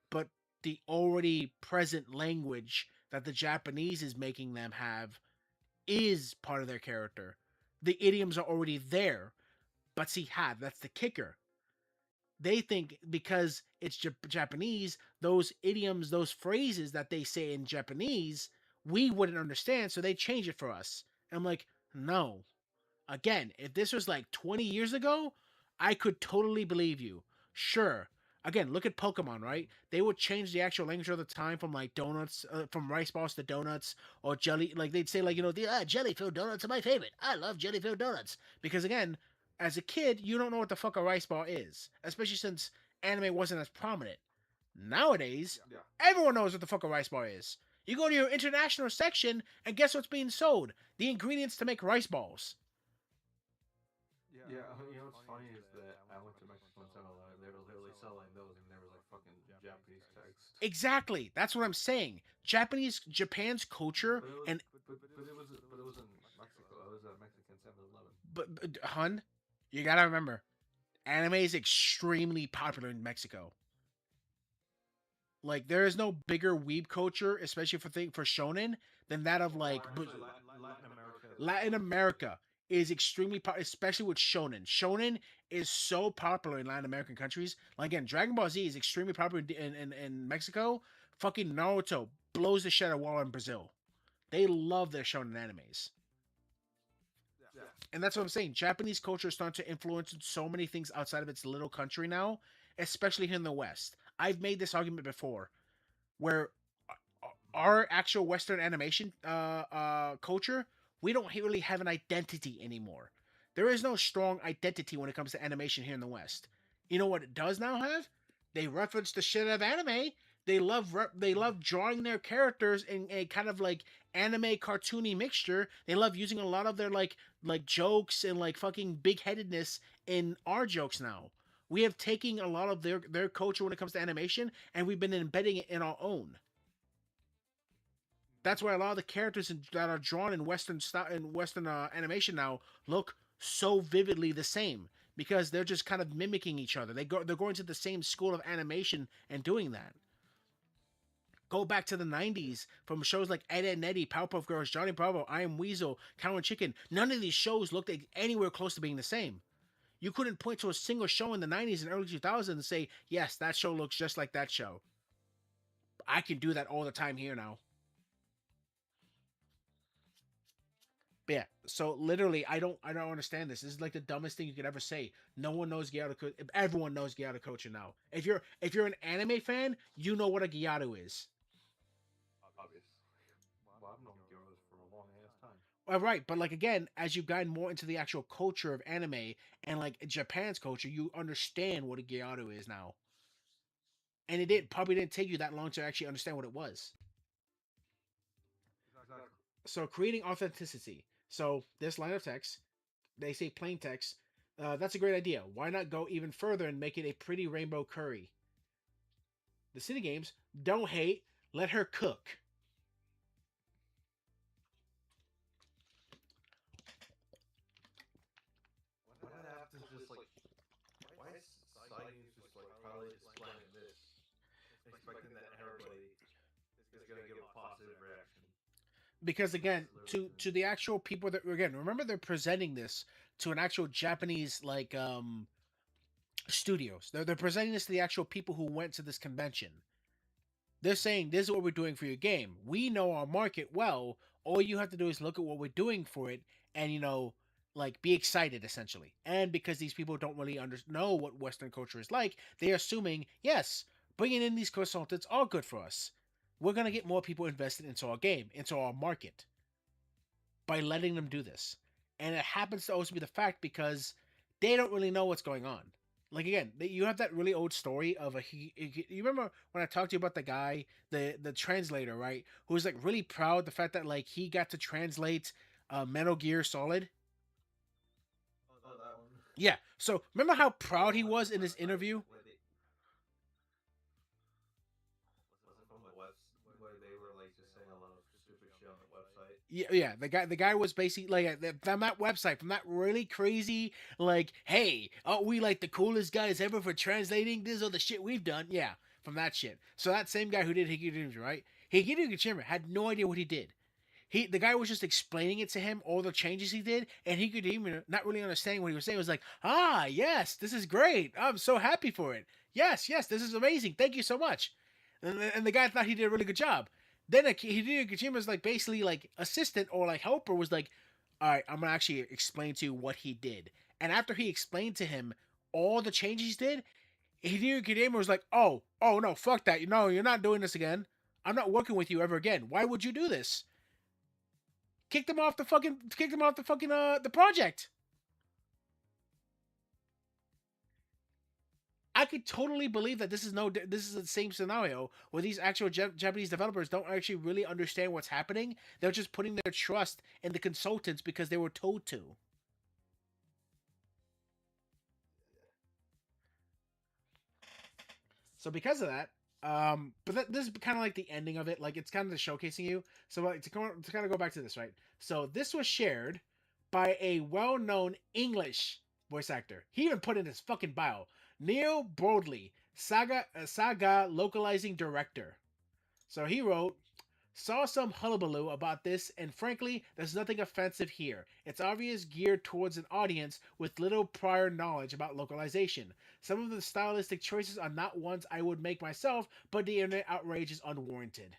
but the already present language that the Japanese is making them have is part of their character. The idioms are already there. But see, that's the kicker. They think because it's Japanese, those idioms, those phrases that they say in Japanese, we wouldn't understand, so they change it for us. And I'm like, no. Again, if this was like 20 years ago, I could totally believe you. Sure. Again, look at Pokemon, right? They would change the actual language all the time from like donuts, from rice balls to donuts, or jelly. Like they'd say, like jelly filled donuts are my favorite. I love jelly filled donuts because again, as a kid, you don't know what the fuck a rice ball is, especially since anime wasn't as prominent. Nowadays, Yeah. everyone knows what the fuck a rice ball is. You go to your international section, and guess what's being sold? The ingredients to make rice balls. Yeah. You know what's funny is that I went to Mexico and 7-Eleven. They were literally selling those, and there was like fucking Japanese text. Exactly. That's what I'm saying. Japan's culture, But it was, and but it was in Mexico. It was a Mexican 7-Eleven. hun, you gotta remember, anime is extremely popular in Mexico. Like there is no bigger weeb culture, especially for shonen, than that of like Actually, Latin America. Latin America is extremely popular, especially with shonen. Shonen is so popular in Latin American countries. Like again, Dragon Ball Z is extremely popular in Mexico. Fucking Naruto blows the shit out of wall in Brazil. They love their shonen animes. Yeah. And that's what I'm saying. Japanese culture is starting to influence so many things outside of its little country now, especially here in the West. I've made this argument before, where our actual Western animation culture, we don't really have an identity anymore. There is no strong identity when it comes to animation here in the West. You know what it does now have? They reference the shit out of anime. They love drawing their characters in a kind of like anime cartoony mixture. They love using a lot of their like jokes and like fucking big headedness in our jokes now. We have taken a lot of their culture when it comes to animation, and we've been embedding it in our own. That's why a lot of the characters that are drawn in Western style in Western animation now look so vividly the same, because they're just kind of mimicking each other. They're going to the same school of animation and doing that. Go back to the 90s from shows like Ed, Edd n Eddy, Powerpuff Girls, Johnny Bravo, I Am Weasel, Cow and Chicken. None of these shows looked anywhere close to being the same. You couldn't point to a single show in the 90s and early 2000s and say, yes, that show looks just like that show. I can do that all the time here now. But yeah, so literally, I don't understand this. This is like the dumbest thing you could ever say. No one knows Gyaro. Everyone knows Gyaro Kocha now. If you're an anime fan, you know what a Gyaro is. Obviously. Well, I've known Gyros for a long ass time. All right, but like again, as you've gotten more into the actual culture of anime and like Japan's culture, you understand what a Gyaro is now. And probably didn't take you that long to actually understand what it was. Exactly. So creating authenticity. So this line of text, they say plain text. That's a great idea. Why not go even further and make it a pretty rainbow curry? The city games don't hate. Let her cook. Why did I have to just like? Why is side news just like probably explaining this, expecting that everybody is gonna give a positive reaction? Because again, to the actual people that again, remember they're presenting this to an actual Japanese like studios. They're presenting this to the actual people who went to this convention. They're saying this is what we're doing for your game. We know our market well. All you have to do is look at what we're doing for it, and like be excited essentially. And because these people don't really know what Western culture is like, they're assuming yes, bringing in these consultants are good for us. We're gonna get more people invested into our game, into our market, by letting them do this. And it happens to also be the fact because they don't really know what's going on. Like again, you have that really old story of you remember when I talked to you about the guy, the translator, right? Who was like really proud the fact that like he got to translate Metal Gear Solid. Oh, that one. Yeah. So remember how proud he was in his interview? Was it from the web where they were like just saying a lot of stupid shit on the website? Yeah. The guy was basically like from that website, from that really crazy like, hey, oh, we like the coolest guys ever for translating. This is all the shit we've done. Yeah, from that shit. So that same guy who did Higurashi, right? Higurashi had no idea what he did. The guy was just explaining it to him, all the changes he did, and he could even not really understanding what he was saying. It was like, ah, yes, this is great. I'm so happy for it. Yes, this is amazing. Thank you so much. And the guy thought he did a really good job. Then Hideo Kojima's like basically like assistant or like helper was like, all right, I'm gonna actually explain to you what he did. And after he explained to him all the changes he did, Hideo Kojima was like, oh no, fuck that. No, you're not doing this again. I'm not working with you ever again. Why would you do this? Kicked him off the fucking the project. I could totally believe that this is the same scenario where these actual Japanese developers don't actually really understand what's happening. They're just putting their trust in the consultants because they were told to. So because of that, this is kind of like the ending of it. Like it's kind of showcasing you. So like, to kind of go back to this, right? So this was shared by a well-known English voice actor. He even put in his fucking bio, Neil Broadley, Saga localizing director. So he wrote, saw some hullabaloo about this, and frankly, there's nothing offensive here. It's obvious geared towards an audience with little prior knowledge about localization. Some of the stylistic choices are not ones I would make myself, but the internet outrage is unwarranted.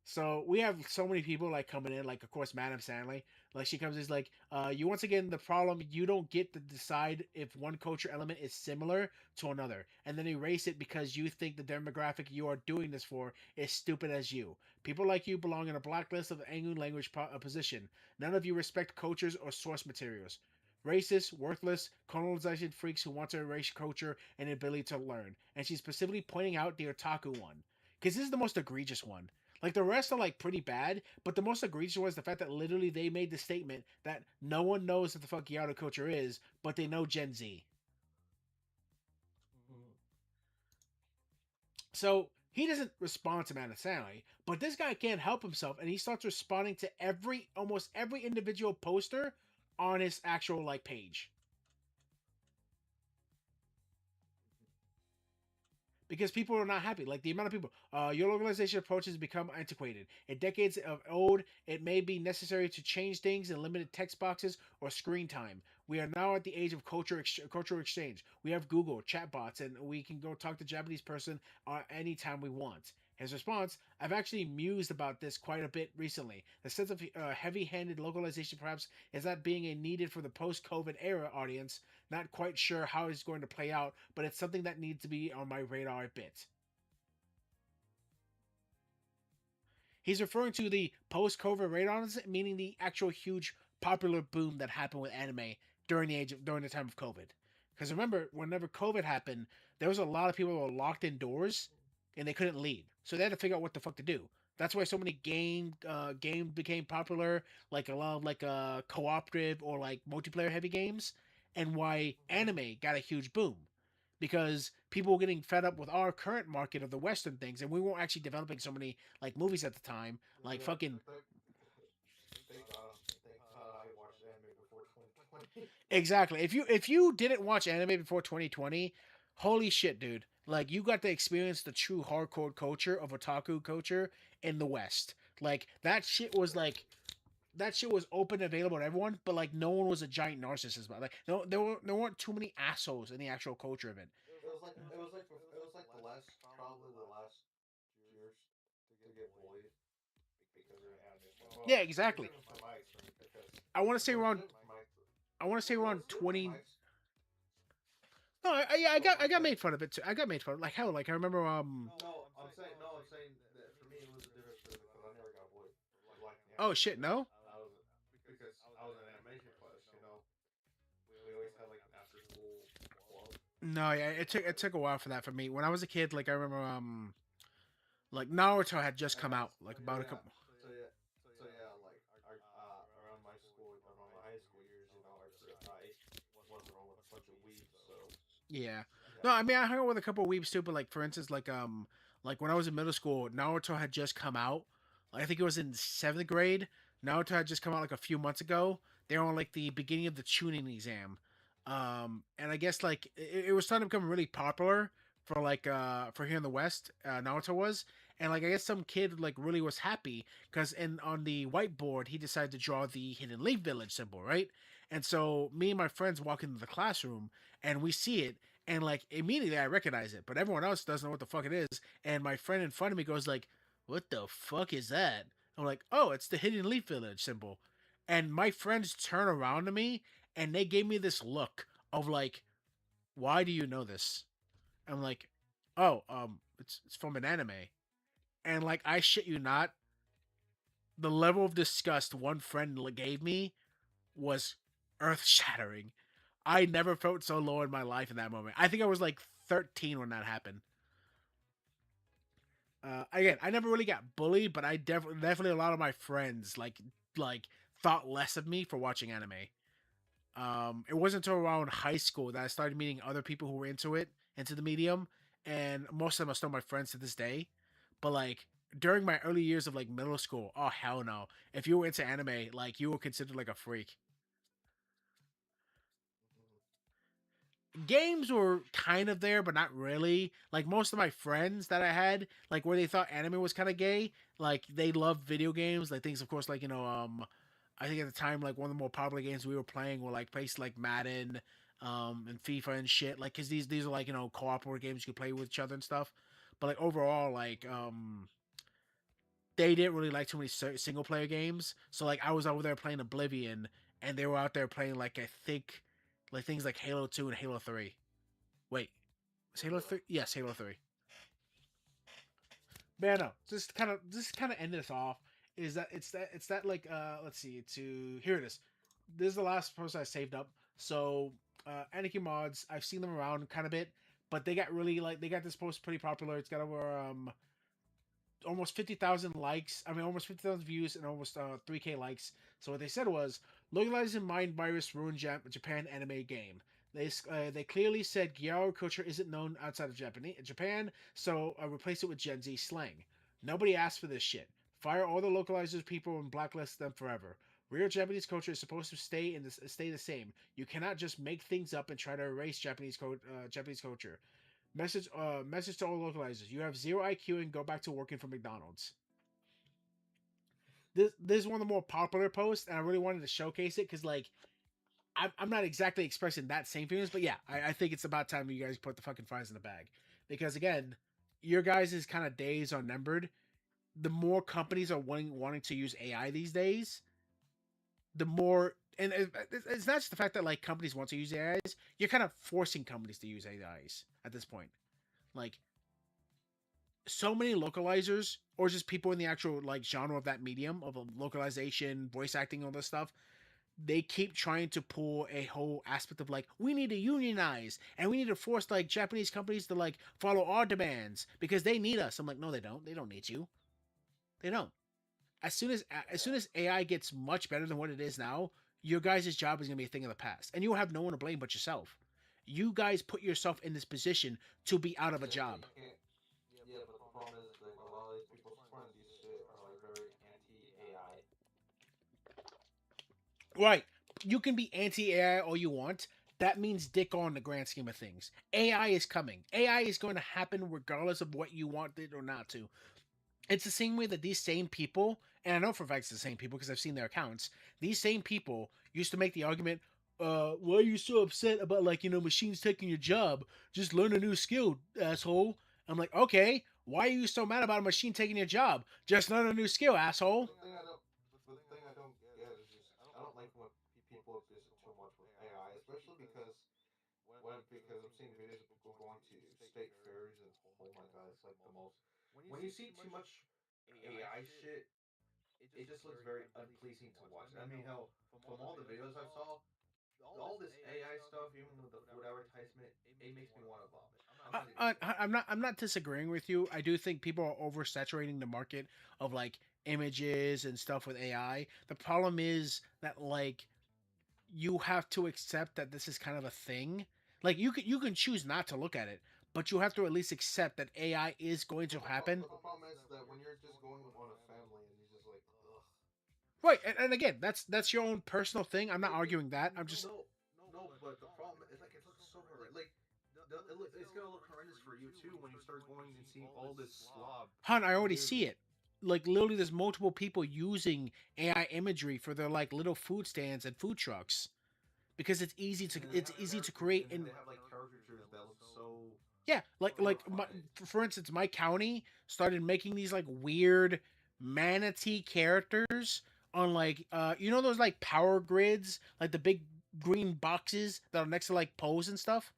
So we have so many people like coming in, like of course Madam Stanley, like she comes is like, you once again the problem you don't get to decide if one culture element is similar to another, and then erase it because you think the demographic you are doing this for is stupid as you. People like you belong in a blacklist of Angu language position. None of you respect cultures or source materials. Racist, worthless, colonization freaks who want to erase culture and ability to learn. And she's specifically pointing out the otaku one, because this is the most egregious one. Like the rest are like pretty bad, but the most egregious was the fact that literally they made the statement that no one knows what the fuck Yato culture is, but they know Gen Z. So he doesn't respond to Manasali, but this guy can't help himself, and he starts responding to almost every individual poster on his actual like page. Because people are not happy. Like the amount of people, your organization approach has become antiquated. In decades of old, it may be necessary to change things in limited text boxes or screen time. We are now at the age of cultural exchange. We have Google chatbots, and we can go talk to a Japanese person anytime we want. His response: I've actually mused about this quite a bit recently. The sense of heavy-handed localization perhaps is not being a needed for the post-COVID era audience. Not quite sure how it's going to play out, but it's something that needs to be on my radar a bit. He's referring to the post-COVID radars, meaning the actual huge popular boom that happened with anime during the time of COVID. Because remember, whenever COVID happened, there was a lot of people who were locked indoors and they couldn't leave, so they had to figure out what the fuck to do. That's why so many games became popular, like a lot of like cooperative or like multiplayer heavy games, and why anime got a huge boom because people were getting fed up with our current market of the Western things, and we weren't actually developing so many like movies at the time, like fucking Thank God I watched anime before 2020. exactly. If you didn't watch anime before 2020, holy shit, dude! Like you got to experience the true hardcore culture of otaku culture in the West. Like that shit was open and available to everyone, but like no one was a giant narcissist about it. Like no, there weren't too many assholes in the actual culture of it. It was like probably the last years to get bullied because of anime. Yeah, Well, exactly. even from my experience, because I want to say well, around even from my I want to say well, around even from 20. my No, yeah, no, I I'm got saying made fun of it too. I got made fun of like hell. Like I remember no, I'm saying that for me it was a difference because I never got bullied for liking oh anime shit because no. because I was in animation class. We always had like an after school club. No, yeah, it took a while for that for me. When I was a kid, like I remember like Naruto had just come out like So about a yeah, couple. like around my school, around my high school years, our group, I wasn't around with a bunch of weebs, so Yeah. yeah. No, I mean I hung out with a couple of weebs too, but like for instance, like when I was in middle school, Naruto had just come out. Like, I think it was in seventh grade. Naruto had just come out like a few months ago. They were on like the beginning of the tuning exam. And I guess like it was starting to become really popular for here in the West, Naruto was. And like I guess some kid like really was happy because in on the whiteboard he decided to draw the Hidden Leaf Village symbol, right? And so me and my friends walk into the classroom and we see it, and like immediately I recognize it, but everyone else doesn't know what the fuck it is. And my friend in front of me goes like, "What the fuck is that?" I'm like, "Oh, it's the Hidden Leaf Village symbol." And my friends turn around to me and they gave me this look of like, "Why do you know this?" I'm like, "Oh, it's from an anime." And like, I shit you not, the level of disgust one friend gave me was earth shattering. I never felt so low in my life in that moment. I think I was like 13 when that happened. Again, I never really got bullied, but I definitely a lot of my friends like thought less of me for watching anime. It wasn't until around high school that I started meeting other people who were into the medium, and most of them are still my friends to this day. But like during my early years of like middle school, oh hell no! If you were into anime, like you were considered like a freak. Games were kind of there, but not really. Like most of my friends that I had, like where they thought anime was kind of gay, like they loved video games. Like things, of course, like I think at the time, like one of the more popular games we were playing were like places like Madden, and FIFA and shit. Like, cause these are like cooperative games you could play with each other and stuff. But like overall, like they didn't really like too many single player games. So like I was over there playing Oblivion, and they were out there playing like I think like things like Halo 2 and Halo 3. Wait, is Halo 3? Yes, Halo 3. But yeah, no, just kind of end this off. Is that it's that like let's see to here it is. This is the last post I saved up. So Anarchy mods, I've seen them around kind of bit, but they got really like they got this post pretty popular. It's got over almost 50,000 likes. I mean, almost 50,000 views and almost 3K likes. So what they said was, localizing mind virus ruined Japan anime game. They clearly said Gyaro culture isn't known outside of Japan, so replace it with Gen Z slang. Nobody asked for this shit. Fire all the localizers people and blacklist them forever. Real Japanese culture is supposed to stay the same. You cannot just make things up and try to erase Japanese culture. Message to all localizers: you have zero IQ and go back to working for McDonald's. This is one of the more popular posts, and I really wanted to showcase it because like I'm not exactly expressing that same feelings, but yeah, I think it's about time you guys put the fucking fries in the bag because again, your guys' kind of days are numbered. The more companies are wanting to use AI these days, the more and it's not just the fact that like companies want to use AIs. You're kind of forcing companies to use AIs at this point. Like so many localizers or just people in the actual like genre of that medium of localization, voice acting, all this stuff, they keep trying to pull a whole aspect of like we need to unionize and we need to force like Japanese companies to like follow our demands because they need us. I'm like, no, they don't. They don't need you. They don't. As soon as AI gets much better than what it is now, your guys' job is gonna be a thing of the past, and you will have no one to blame but yourself. You guys put yourself in this position to be out of a Yeah, but job. you can't. Yeah, but the problem is like a lot of these people supporting these shit are like very anti AI. Right. You can be anti AI all you want. That means dick on the grand scheme of things. AI is coming. AI is going to happen regardless of what you want it or not to. It's the same way that these same people, and I know for a fact it's the same people because I've seen their accounts, these same people used to make the argument, why are you so upset about like, machines taking your job? Just learn a new skill, asshole. I'm like, okay, why are you so mad about a machine taking your job? Just learn a new skill, asshole. The thing I don't get is just I don't like when people abuse it too much with AI, especially because I'm seeing videos of people going to state fairs and oh my god, it's like the most. When you see too much AI shit, it just looks very unpleasing to watch. I mean, hell, from all the videos I've saw, all this AI stuff, even with the food advertisement, it makes me want to vomit. I'm not even kidding. I'm not disagreeing with you. I do think people are oversaturating the market of like images and stuff with AI. The problem is that like you have to accept that this is kind of a thing. Like you can choose not to look at it, but you have to at least accept that AI is going to happen. But the problem is that when you're just going on a family and you're just like, ugh. Right, and again, that's your own personal thing. I'm not arguing that. I'm just No, but the problem is like it looks so horrendous. Like it's gonna look horrendous for you too when you start going and seeing all this slob. Hun, I already Literally, see it. Like literally, there's multiple people using AI imagery for their like little food stands and food trucks because it's easy to create and and they have like caricatures that look so yeah, like horrifying. for instance, my county started making these like weird manatee characters on like those like power grids, like the big green boxes that are next to like poles and stuff.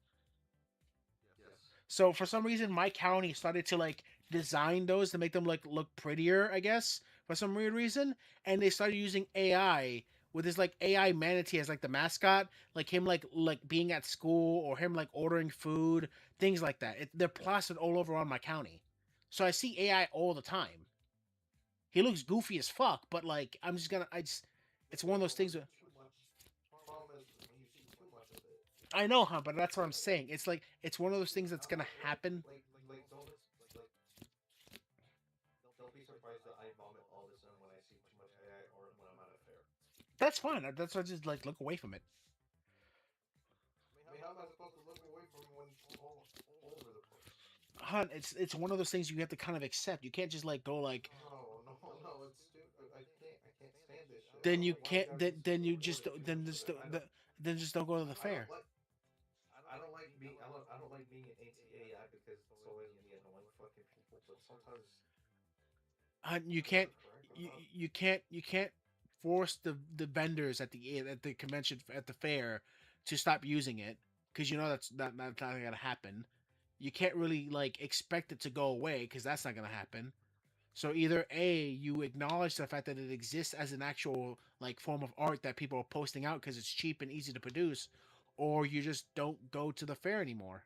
Yes. So for some reason, my county started to like design those to make them like look prettier, I guess, for some weird reason, and they started using AI with this like AI manatee as like the mascot, like him like being at school or him like ordering food, things like that. They're plastered all over on my county, so I see AI all the time. He looks goofy as fuck, but like I'm just gonna, I just, it's one of those When things. too much. The problem is when you I know, huh? But that's what I'm saying. It's like it's one of those things that's gonna happen. Don't be surprised that I vomit all of a sudden when I see too much AI or when I'm at a fair. That's fine. That's why I just like look away from it. I mean, how am I supposed to look away from when it's all over the place? Hun, it's one of those things you have to kind of accept. You can't just like go like No, no, no, it's stupid. I can't stand this shit. I then don't you know why you can't gotta be then so you just forced to be then like just this. then just don't go to the I don't fair. like. I don't like being an anti-AI because it's always gonna be annoying fucking people. But sometimes Hun, sometimes they're correct. I'm not. you can't force the vendors at the convention at the fair to stop using it because you know that's not gonna happen. You can't really like expect it to go away because that's not gonna happen. So either A, you acknowledge the fact that it exists as an actual like form of art that people are posting out because it's cheap and easy to produce, or you just don't go to the fair anymore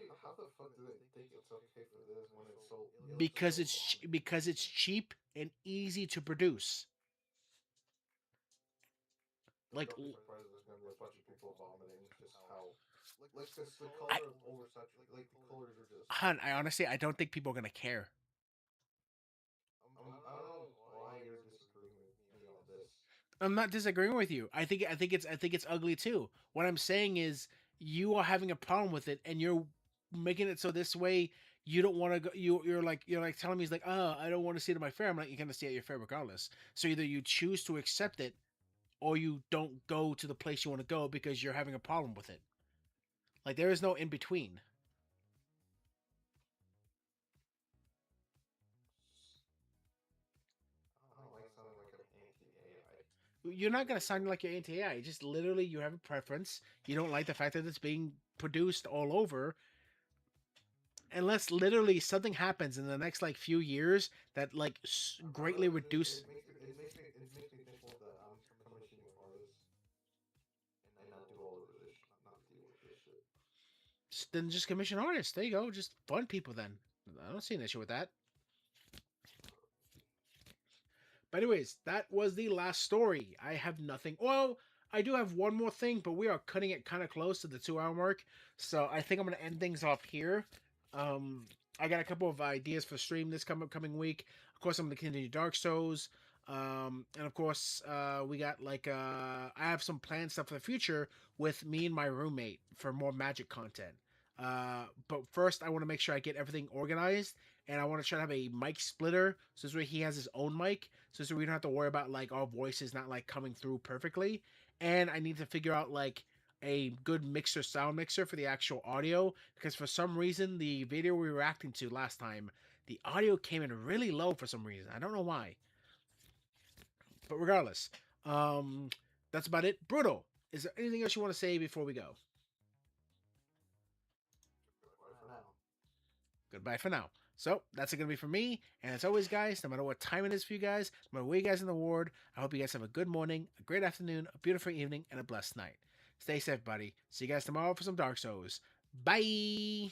But how the fuck do they think it's okay for this when it's so because so abominable? because it's cheap and easy to produce. Like Don't be surprised there's gonna be a bunch of people vomiting. Just how, like, cause the I, color is oversaturated. Like the colors are just. I honestly I don't think people are gonna care. I don't know why you're disagreeing with me on this. I'm not disagreeing with you. I think it's ugly too. What I'm saying is you are having a problem with it and you're making it so this way you don't want to go you're like telling me it's like, "Oh, I don't want to see it at my fair." I'm like, "You're going to see it at your fair regardless." So either you choose to accept it or you don't go to the place you want to go because you're having a problem with it. Like there is no in between. I don't like sounding like I'm anti-AI. You're not going to sound like you're anti-AI. Just literally you have a preference. You don't like the fact that it's being produced all over unless literally something happens in the next like few years that like I don't know. greatly reduce It makes me thankful that I'm commissioning artists and not do all of this, not deal with this shit. then just commission artists. There you go. Just fund people then. I don't see an issue with that. But anyways, that was the last story. I have nothing. Well, I do have one more thing, but we are cutting it kind of close to the 2 hour mark. So I think I'm gonna end things off here. Um, I got a couple of ideas for stream this coming week. Of course, I'm gonna continue Dark Souls. And of course, we got like I have some planned stuff for the future with me and my roommate for more magic content. But first, I want to make sure I get everything organized, and I want to try to have a mic splitter so this way he has his own mic, so we don't have to worry about like our voices not like coming through perfectly. And I need to figure out like a good mixer, sound mixer for the actual audio, because for some reason the video we were reacting to last time, the audio came in really low for some reason. I don't know why. But regardless, um, that's about it. Brutal, is there anything else you want to say before we go? Goodbye for now. Goodbye for now. So that's it gonna be for me. And as always, guys, no matter what time it is for you guys, no matter where you guys in the ward, I hope you guys have a good morning, a great afternoon, a beautiful evening, and a blessed night. Stay safe, buddy. See you guys tomorrow for some Dark Souls. Bye.